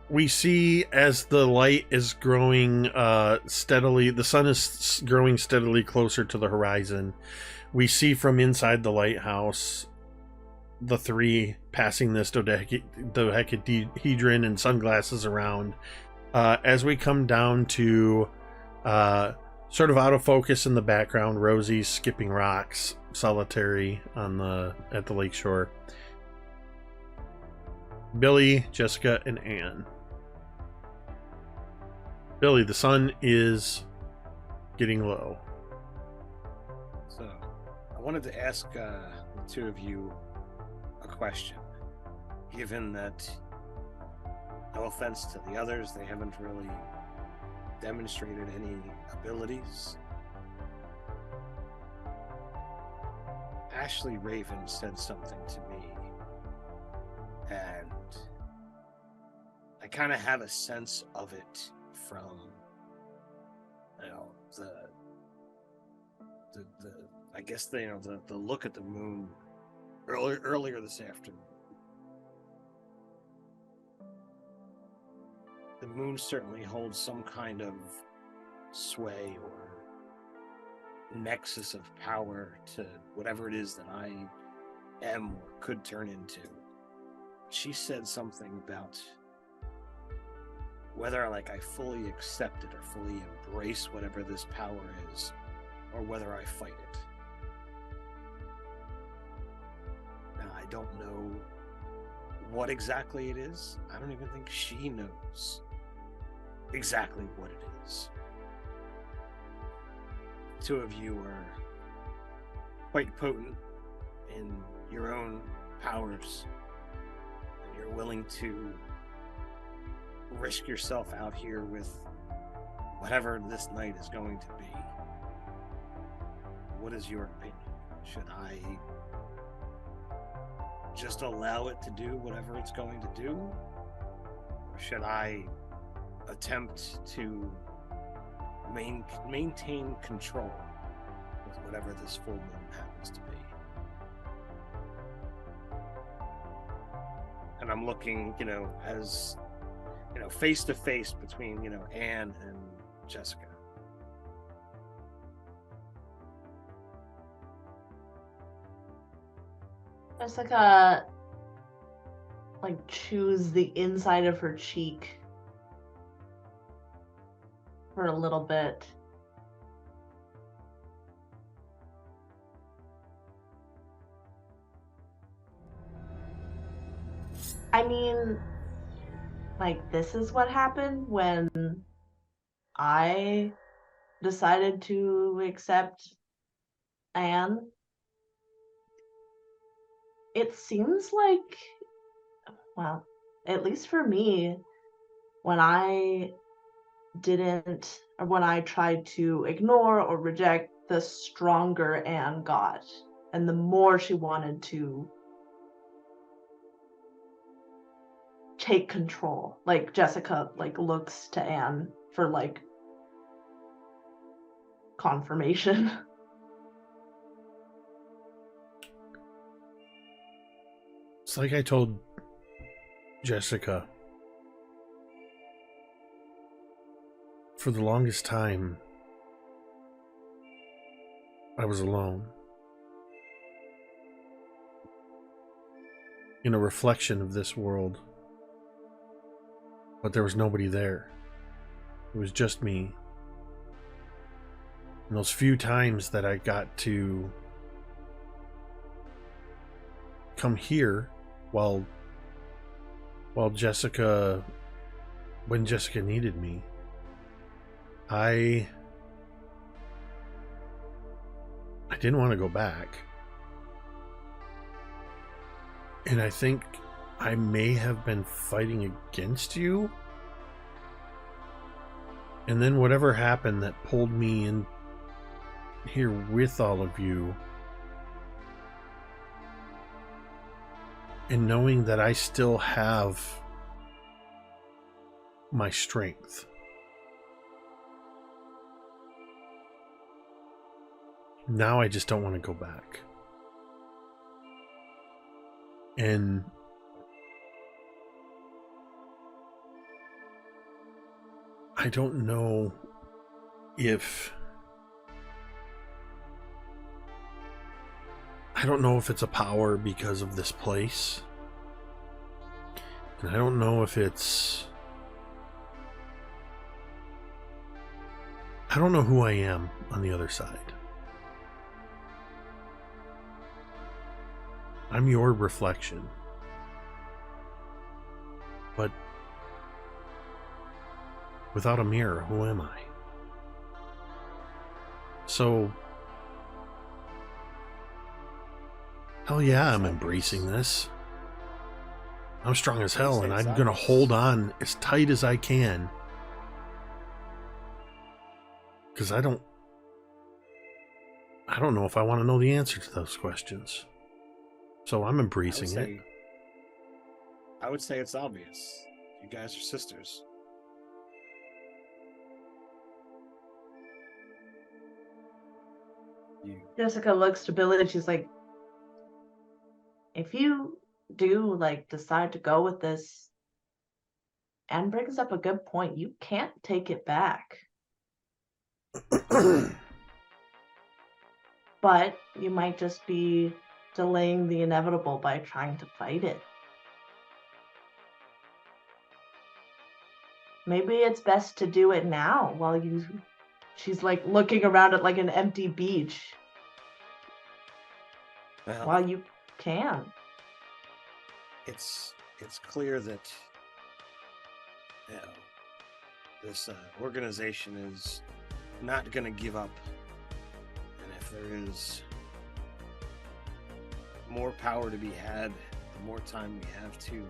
we see as the light is growing steadily, the sun is growing steadily closer to the horizon. We see from inside the lighthouse the three passing this dodecahedron and sunglasses around. As we come down to sort of out of focus in the background, Rosie's skipping rocks, solitary at the lakeshore. Billy, Jessica, and Anne. Billy, the sun is getting low. So, I wanted to ask the two of you a question. Given that, no offense to the others, they haven't really demonstrated any abilities. Ashley Raven said something to me, and I kind of have a sense of it from, the I guess the look at the moon earlier this afternoon. The moon certainly holds some kind of sway or nexus of power to whatever it is that I am or could turn into. She said something about whether I fully accept it or fully embrace whatever this power is, or whether I fight it. Now, I don't know what exactly it is. I don't even think she knows exactly what it is. Two of you are quite potent in your own powers, and you're willing to risk yourself out here with whatever this night is going to be. What is your opinion? Should I just allow it to do whatever it's going to do? Or should I attempt to maintain control with whatever this full moon happens supposed to be. And I'm looking, as face to face between, Anne and Jessica. Jessica, chews the inside of her cheek for a little bit. I mean, this is what happened when I decided to accept Anne. It seems like, well, at least for me, when I tried to ignore or reject, the stronger Anne got, and the more she wanted to take control. Jessica looks to Anne for confirmation. It's like I told Jessica. For the longest time, I was alone. In a reflection of this world. But there was nobody there. It was just me. And those few times that I got to come here while Jessica, when Jessica needed me, I didn't want to go back. And I think I may have been fighting against you. And then whatever happened that pulled me in here with all of you, and knowing that I still have my strength. Now I just don't want to go back. And I don't know if it's a power because of this place. And I don't know if I don't know who I am on the other side. I'm your reflection. But without a mirror, who am I? So, hell yeah, I'm embracing this. I'm strong as hell, and I'm gonna hold on as tight as I can. Because I don't know if I want to know the answer to those questions. So I'm embracing it. I would say it's obvious. You guys are sisters. Jessica looks to Billy and she's like, if you do decide to go with this, Anne brings up a good point. You can't take it back. But you might just be delaying the inevitable by trying to fight it. Maybe it's best to do it now while she's looking around at an empty beach. Well, while you can. It's clear that this organization is not going to give up, and if there is more power to be had, the more time we have to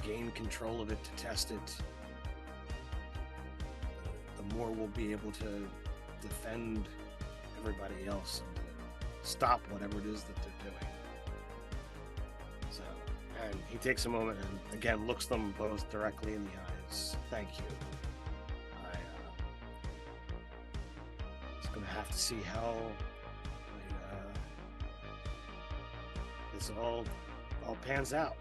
gain control of it, to test it, the more we'll be able to defend everybody else and to stop whatever it is that they're doing. So, and he takes a moment and again looks them both directly in the eyes. Thank you. I was going to have to see how this all pans out.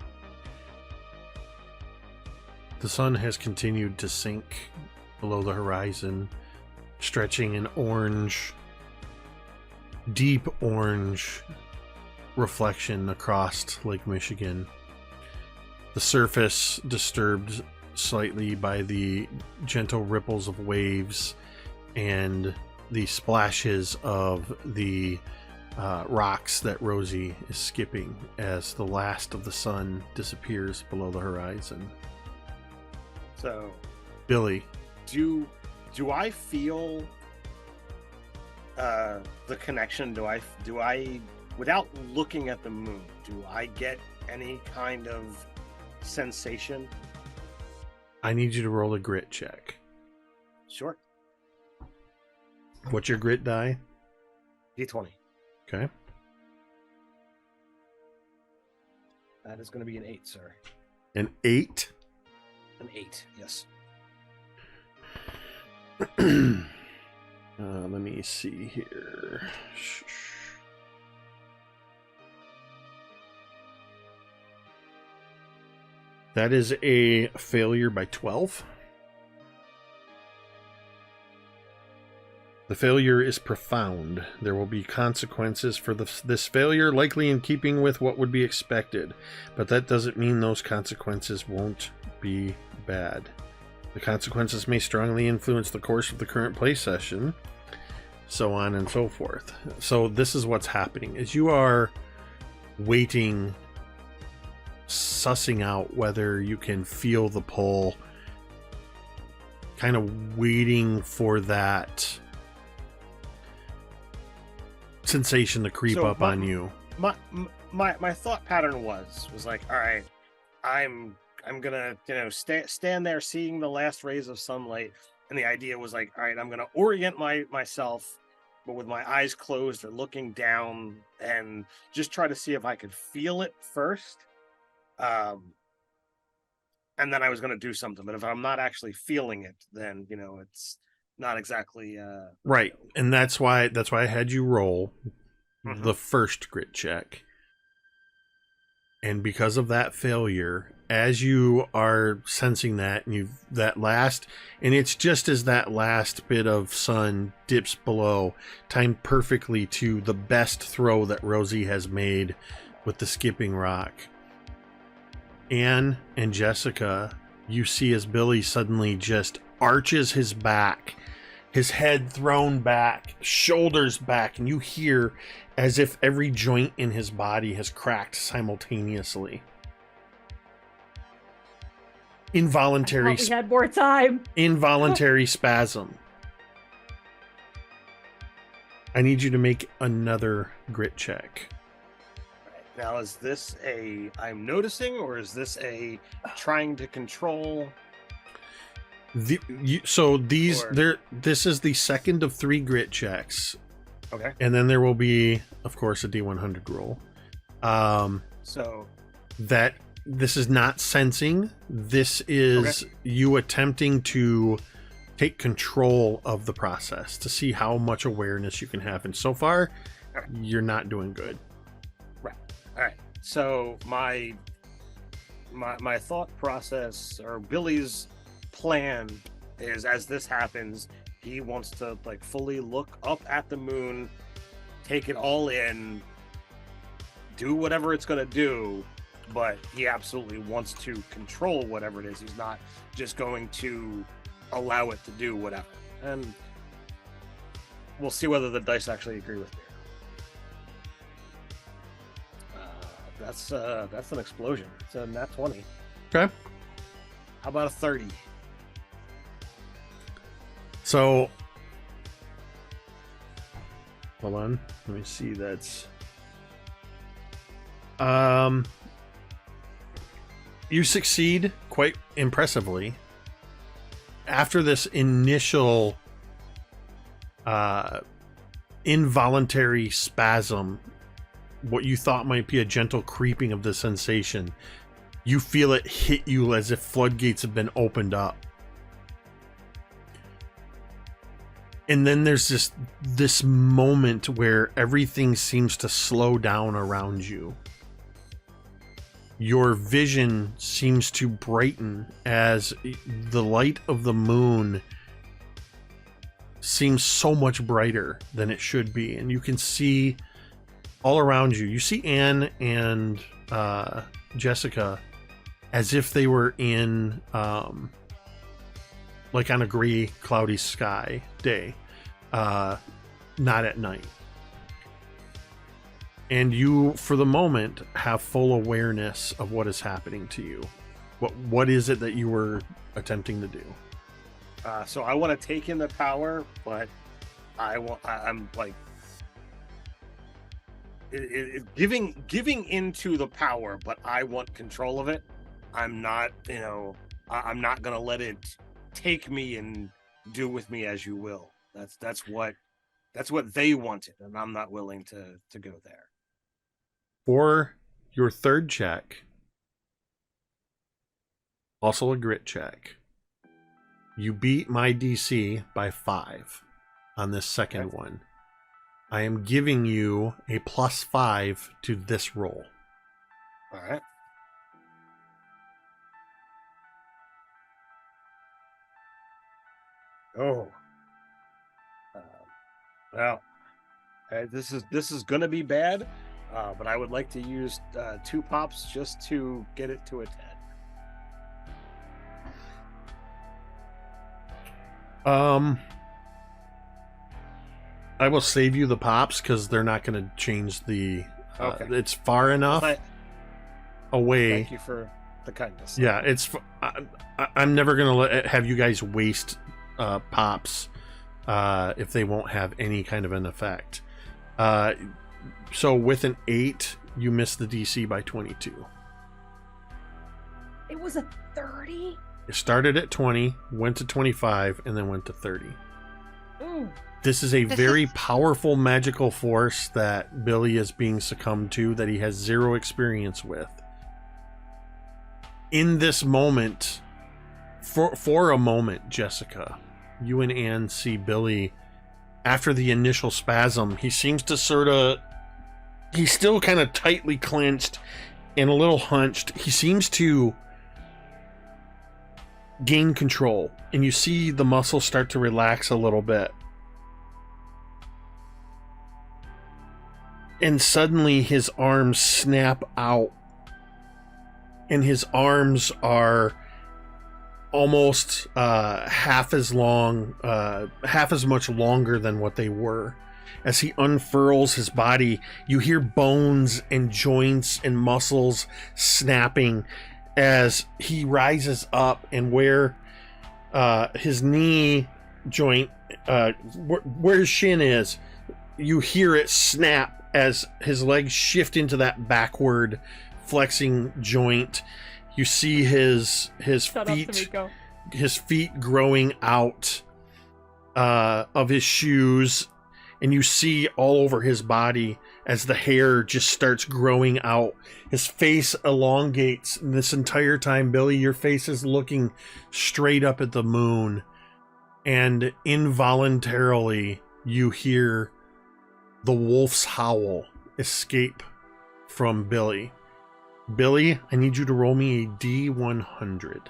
The sun has continued to sink below the horizon, stretching an orange, deep orange reflection across Lake Michigan. The surface disturbed slightly by the gentle ripples of waves and the splashes of the rocks that Rosie is skipping as the last of the sun disappears below the horizon. So, Billy, do I feel the connection? Do I, without looking at the moon, do I get any kind of sensation? I need you to roll a grit check. Sure. What's your grit die? D20. Okay. That is going to be an 8, sir. An 8? An 8, yes. Let me see here. That is a failure by 12. The failure is profound. There will be consequences for this failure, likely in keeping with what would be expected, but that doesn't mean those consequences won't be bad. The consequences may strongly influence the course of the current play session, so on and so forth. So this is what's happening. As you are waiting, sussing out whether you can feel the pull, kind of waiting for that sensation to creep up on you. My thought pattern was like, all right, I'm gonna stand there seeing the last rays of sunlight, and the idea was like, all right, I'm gonna orient myself, but with my eyes closed or looking down, and just try to see if I could feel it first, and then I was gonna do something. But if I'm not actually feeling it, then it's not exactly right. And that's why I had you roll Mhm. the first grit check. And because of that failure, as you are sensing that, and it's just as that last bit of sun dips below, timed perfectly to the best throw that Rosie has made with the skipping rock. Anne and Jessica, you see as Billy suddenly just arches his back, his head thrown back, shoulders back, and you hear as if every joint in his body has cracked simultaneously. Involuntary, We had more time. involuntary spasm. I need you to make another grit check. Now, is this a I'm noticing, or is this a trying to control? This is the second of 3 grit checks. Okay. And then there will be, of course, a D100 roll. So That this is not sensing. This is you attempting to take control of the process to see how much awareness you can have. And so far, you're not doing good. Right. All right. So my thought process, or Billy's plan, is as this happens, he wants to fully look up at the moon, take it all in, do whatever it's going to do, but he absolutely wants to control whatever it is. He's not just going to allow it to do whatever. And we'll see whether the dice actually agree with me. That's an explosion. It's a nat 20. Okay. How about a 30? So, hold on. Let me see. That's you succeed quite impressively. After this initial involuntary spasm, what you thought might be a gentle creeping of the sensation, you feel it hit you as if floodgates have been opened up. And then there's this moment where everything seems to slow down around you. your vision seems to brighten as the light of the moon seems so much brighter than it should be, and you can see all around you. You see Anne and Jessica as if they were in like on a gray, cloudy sky day, not at night. And you, for the moment, have full awareness of what is happening to you. What is it that you were attempting to do? So I want to take in the power, but I'm like giving into the power, but I want control of it. I'm not, I'm not gonna let it take me and do with me as you will. That's what they wanted, and I'm not willing to go there. For your third check, also a grit check, you beat my DC by 5 on this second one. I am giving you a +5 to this roll. All right. Oh. Well, this is gonna be bad, but I would like to use 2 pops just to get it to a 10. I will save you the pops because they're not going to change the. Okay. It's far enough away. Thank you for the kindness. Yeah, it's. I'm never going to have you guys waste pops if they won't have any kind of an effect. So with an 8, you miss the DC by 22. It was a 30? It started at 20, went to 25, and then went to 30. Ooh. This is a very powerful magical force that Billy is being succumbed to, that he has 0 experience with. In this moment, for a moment, Jessica, you and Anne see Billy, after the initial spasm, he seems to he's still kind of tightly clenched and a little hunched. He seems to gain control, and you see the muscles start to relax a little bit. And suddenly his arms snap out, and his arms are almost half as long, half as much longer than what they were. As he unfurls his body, you hear bones and joints and muscles snapping as he rises up, and where his knee joint, where his shin is, you hear it snap as his legs shift into that backward flexing joint. You see his feet growing out of his shoes, and you see all over his body as the hair just starts growing out. His face elongates, and this entire time, Billy, your face is looking straight up at the moon, and involuntarily you hear the wolf's howl escape from Billy. Billy, I need you to roll me a D100.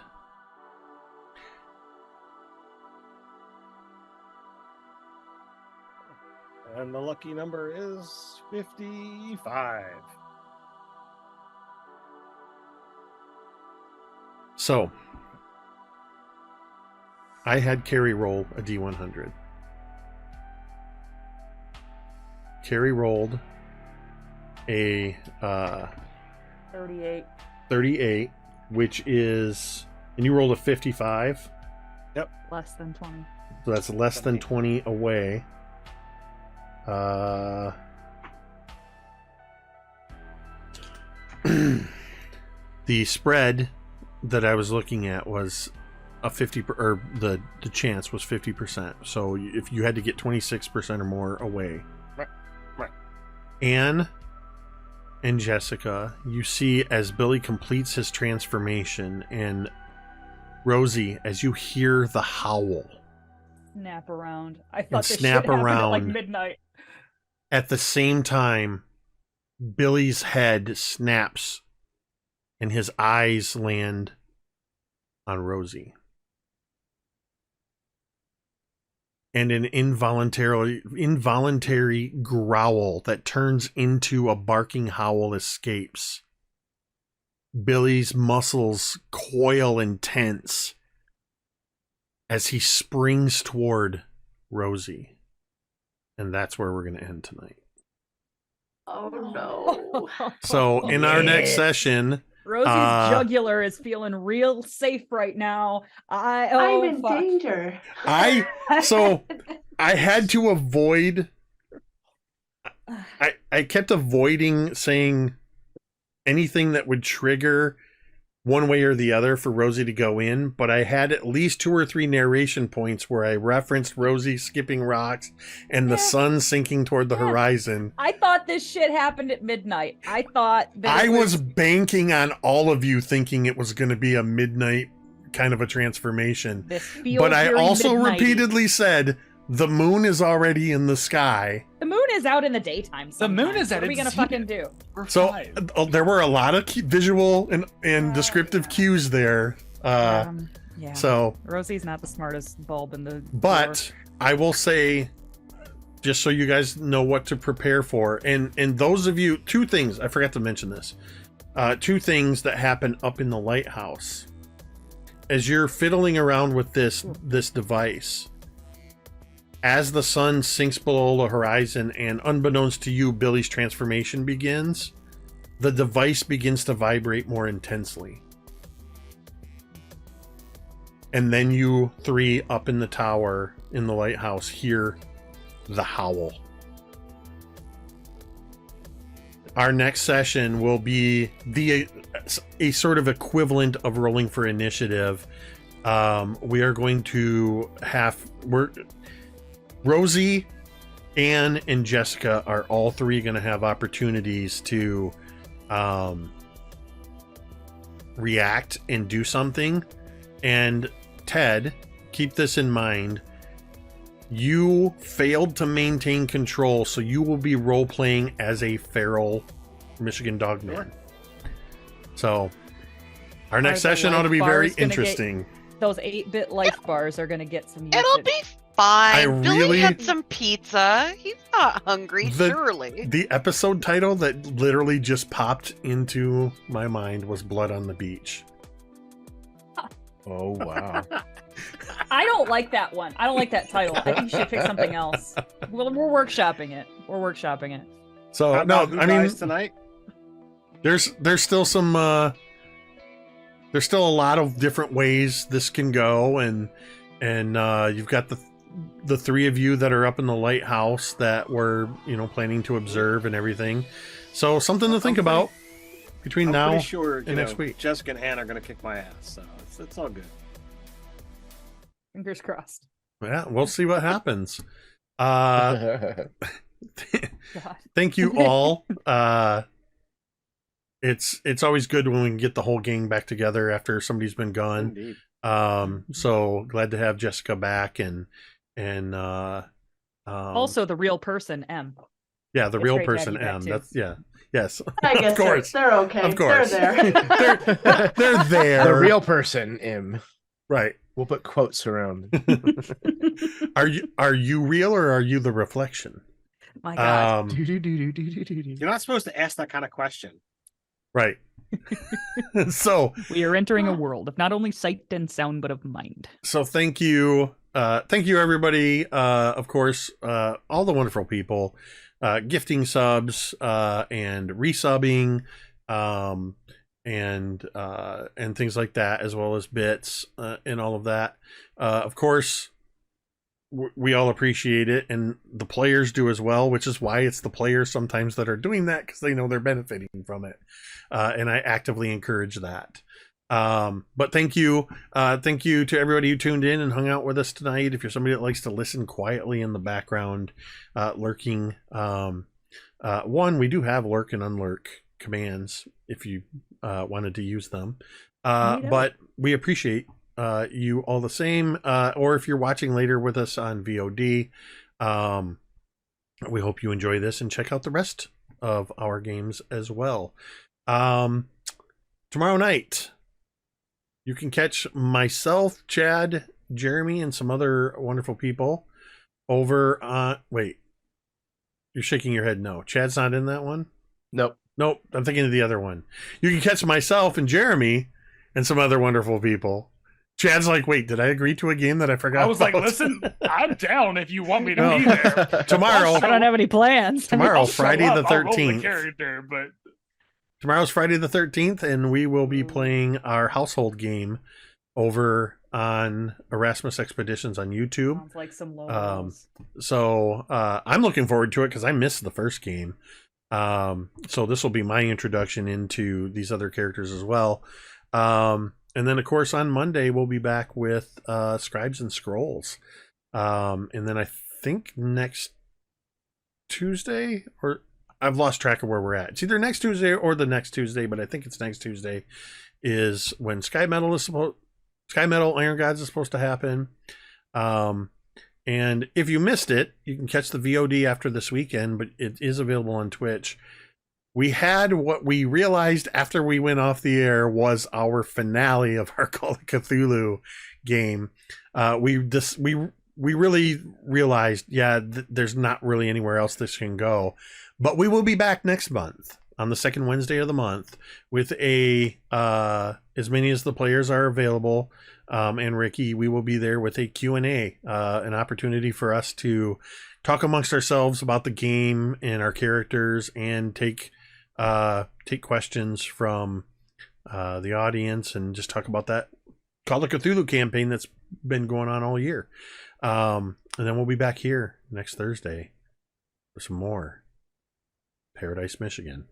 And the lucky number is 55. So, I had Carrie roll a D100. Carrie rolled a 38, which is, and you rolled a 55. Yep. Less than 20. So that's less than 20 away. The spread that I was looking at was a 50, or the chance was 50%. So if you had to get 26% or more away. Right. Anne and Jessica, you see as Billy completes his transformation, and Rosie, as you hear the howl Snap around. I thought this snap shit happened at like around. midnight. At the same time, Billy's head snaps and his eyes land on Rosie. And an involuntary growl that turns into a barking howl escapes. Billy's muscles coil and tense as he springs toward Rosie. And that's where we're going to end tonight. Oh no. So in our next session, Rosie's jugular is feeling real safe right now. I'm in danger. I had to avoid. I kept avoiding saying anything that would trigger one way or the other for Rosie to go in, but I had at least 2 or 3 narration points where I referenced Rosie skipping rocks and the sun sinking toward the horizon. I thought this shit happened at midnight. I thought that I was banking on all of you thinking it was going to be a midnight kind of a transformation. But I also repeatedly said the moon is already in the sky. The moon is out in the daytime. The moon is at. What are we gonna fucking do? So there were a lot of visual and descriptive cues there. Yeah. So Rosie's not the smartest bulb in the. But drawer. I will say, just so you guys know what to prepare for, and those of you, 2 things I forgot to mention this. 2 things that happen up in the lighthouse as you're fiddling around with this device. As the sun sinks below the horizon and unbeknownst to you, Billy's transformation begins, the device begins to vibrate more intensely. And then you 3 up in the tower in the lighthouse hear the howl. Our next session will be a sort of equivalent of rolling for initiative. We are going to Rosie, Anne, and Jessica are all 3 going to have opportunities to react and do something. And Ted, keep this in mind. You failed to maintain control, so you will be role-playing as a feral Michigan dog man. So our next session ought to be very interesting. Those 8-bit life bars are going to get some usage. It'll be fine. Billy had some pizza. He's not hungry, surely. The episode title that literally just popped into my mind was Blood on the Beach. Oh, wow. I don't like that one. I don't like that title. I think you should pick something else. Well, we're workshopping it. So, I mean, tonight there's still some there's still a lot of different ways this can go, and you've got the 3 of you that are up in the lighthouse that we're planning to observe and everything. So something to think about between now and next week. Jessica and Anne are going to kick my ass, so it's all good. Fingers crossed. Yeah, we'll see what happens. Thank you all. It's always good when we can get the whole gang back together after somebody's been gone. Indeed. So glad to have Jessica back and also the real person M. Yeah, the it's real person M. That's yes. I guess of course. They're okay. Of course. They're there. They're there. The real person M. Right. We'll put quotes around. Are you real or are you the reflection? My God. You're not supposed to ask that kind of question. Right. So we are entering a world of not only sight and sound, but of mind. So thank you everybody. Of course, all the wonderful people, gifting subs, and resubbing, and things like that, as well as bits, and all of that. Of course, we all appreciate it, and the players do as well, which is why it's the players sometimes that are doing that, because they know they're benefiting from it. And I actively encourage that. But thank you to everybody who tuned in and hung out with us tonight. If you're somebody that likes to listen quietly in the background, lurking, we do have lurk and unlurk commands if you wanted to use them. But we appreciate you all the same, or if you're watching later with us on VOD, we hope you enjoy this and check out the rest of our games as well. tomorrow night, you can catch myself, Chad, Jeremy, and some other wonderful people over on... Wait. You're shaking your head no. Chad's not in that one? Nope. Nope. I'm thinking of the other one. You can catch myself and Jeremy and some other wonderful people. Chad's like, wait, did I agree to a game that I forgot I was like, about? listen, I'm down if you want me to No. be there. Tomorrow. I don't have any plans. Tomorrow, I'll show Friday the up, I'll roll the 13th. character, but Tomorrow's Friday the 13th, and we will be playing our household game over on Erasmus Expeditions on YouTube. Sounds like some low So I'm looking forward to it because I missed the first game. So this will be my introduction into these other characters as well. And then, of course, on Monday, we'll be back with Scribes and Scrolls. And then I think next Tuesday, or I've lost track of where we're at. It's either next Tuesday or the next Tuesday, but I think it's next Tuesday is when Sky Metal Iron Gods is supposed to happen. And if you missed it, you can catch the VOD after this weekend, but it is available on Twitch. We had what we realized after we went off the air was our finale of our Call of Cthulhu game. We really realized, there's not really anywhere else this can go. But we will be back next month on the second Wednesday of the month with as many as the players are available. And Ricky, we will be there with a Q&A, an opportunity for us to talk amongst ourselves about the game and our characters and take questions from the audience and just talk about that Call of Cthulhu campaign that's been going on all year. And then we'll be back here next Thursday for some more Paradise, Michigan.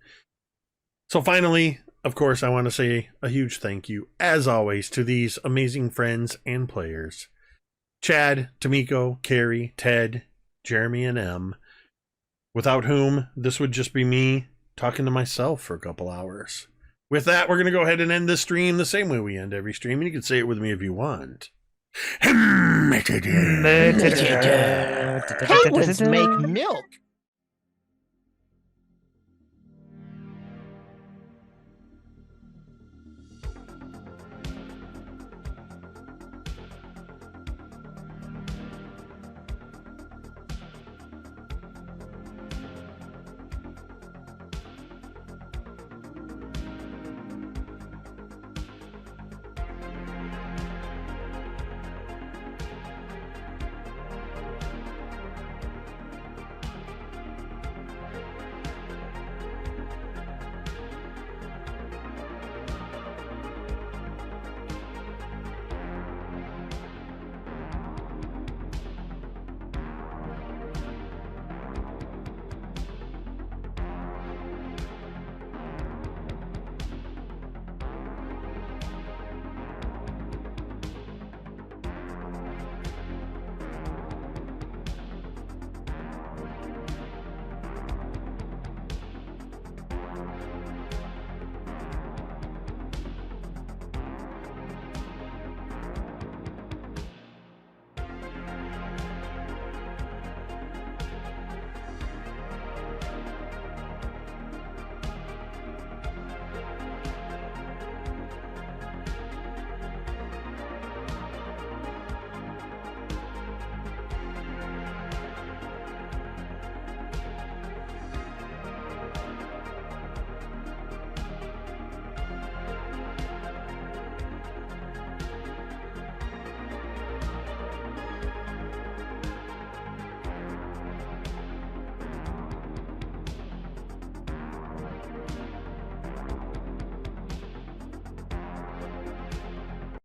So finally, of course, I want to say a huge thank you, as always, to these amazing friends and players. Chad, Tamiko, Carrie, Ted, Jeremy, and Em, without whom this would just be me talking to myself for a couple hours. With that, we're going to go ahead and end this stream the same way we end every stream, and you can say it with me if you want. Penguins make milk.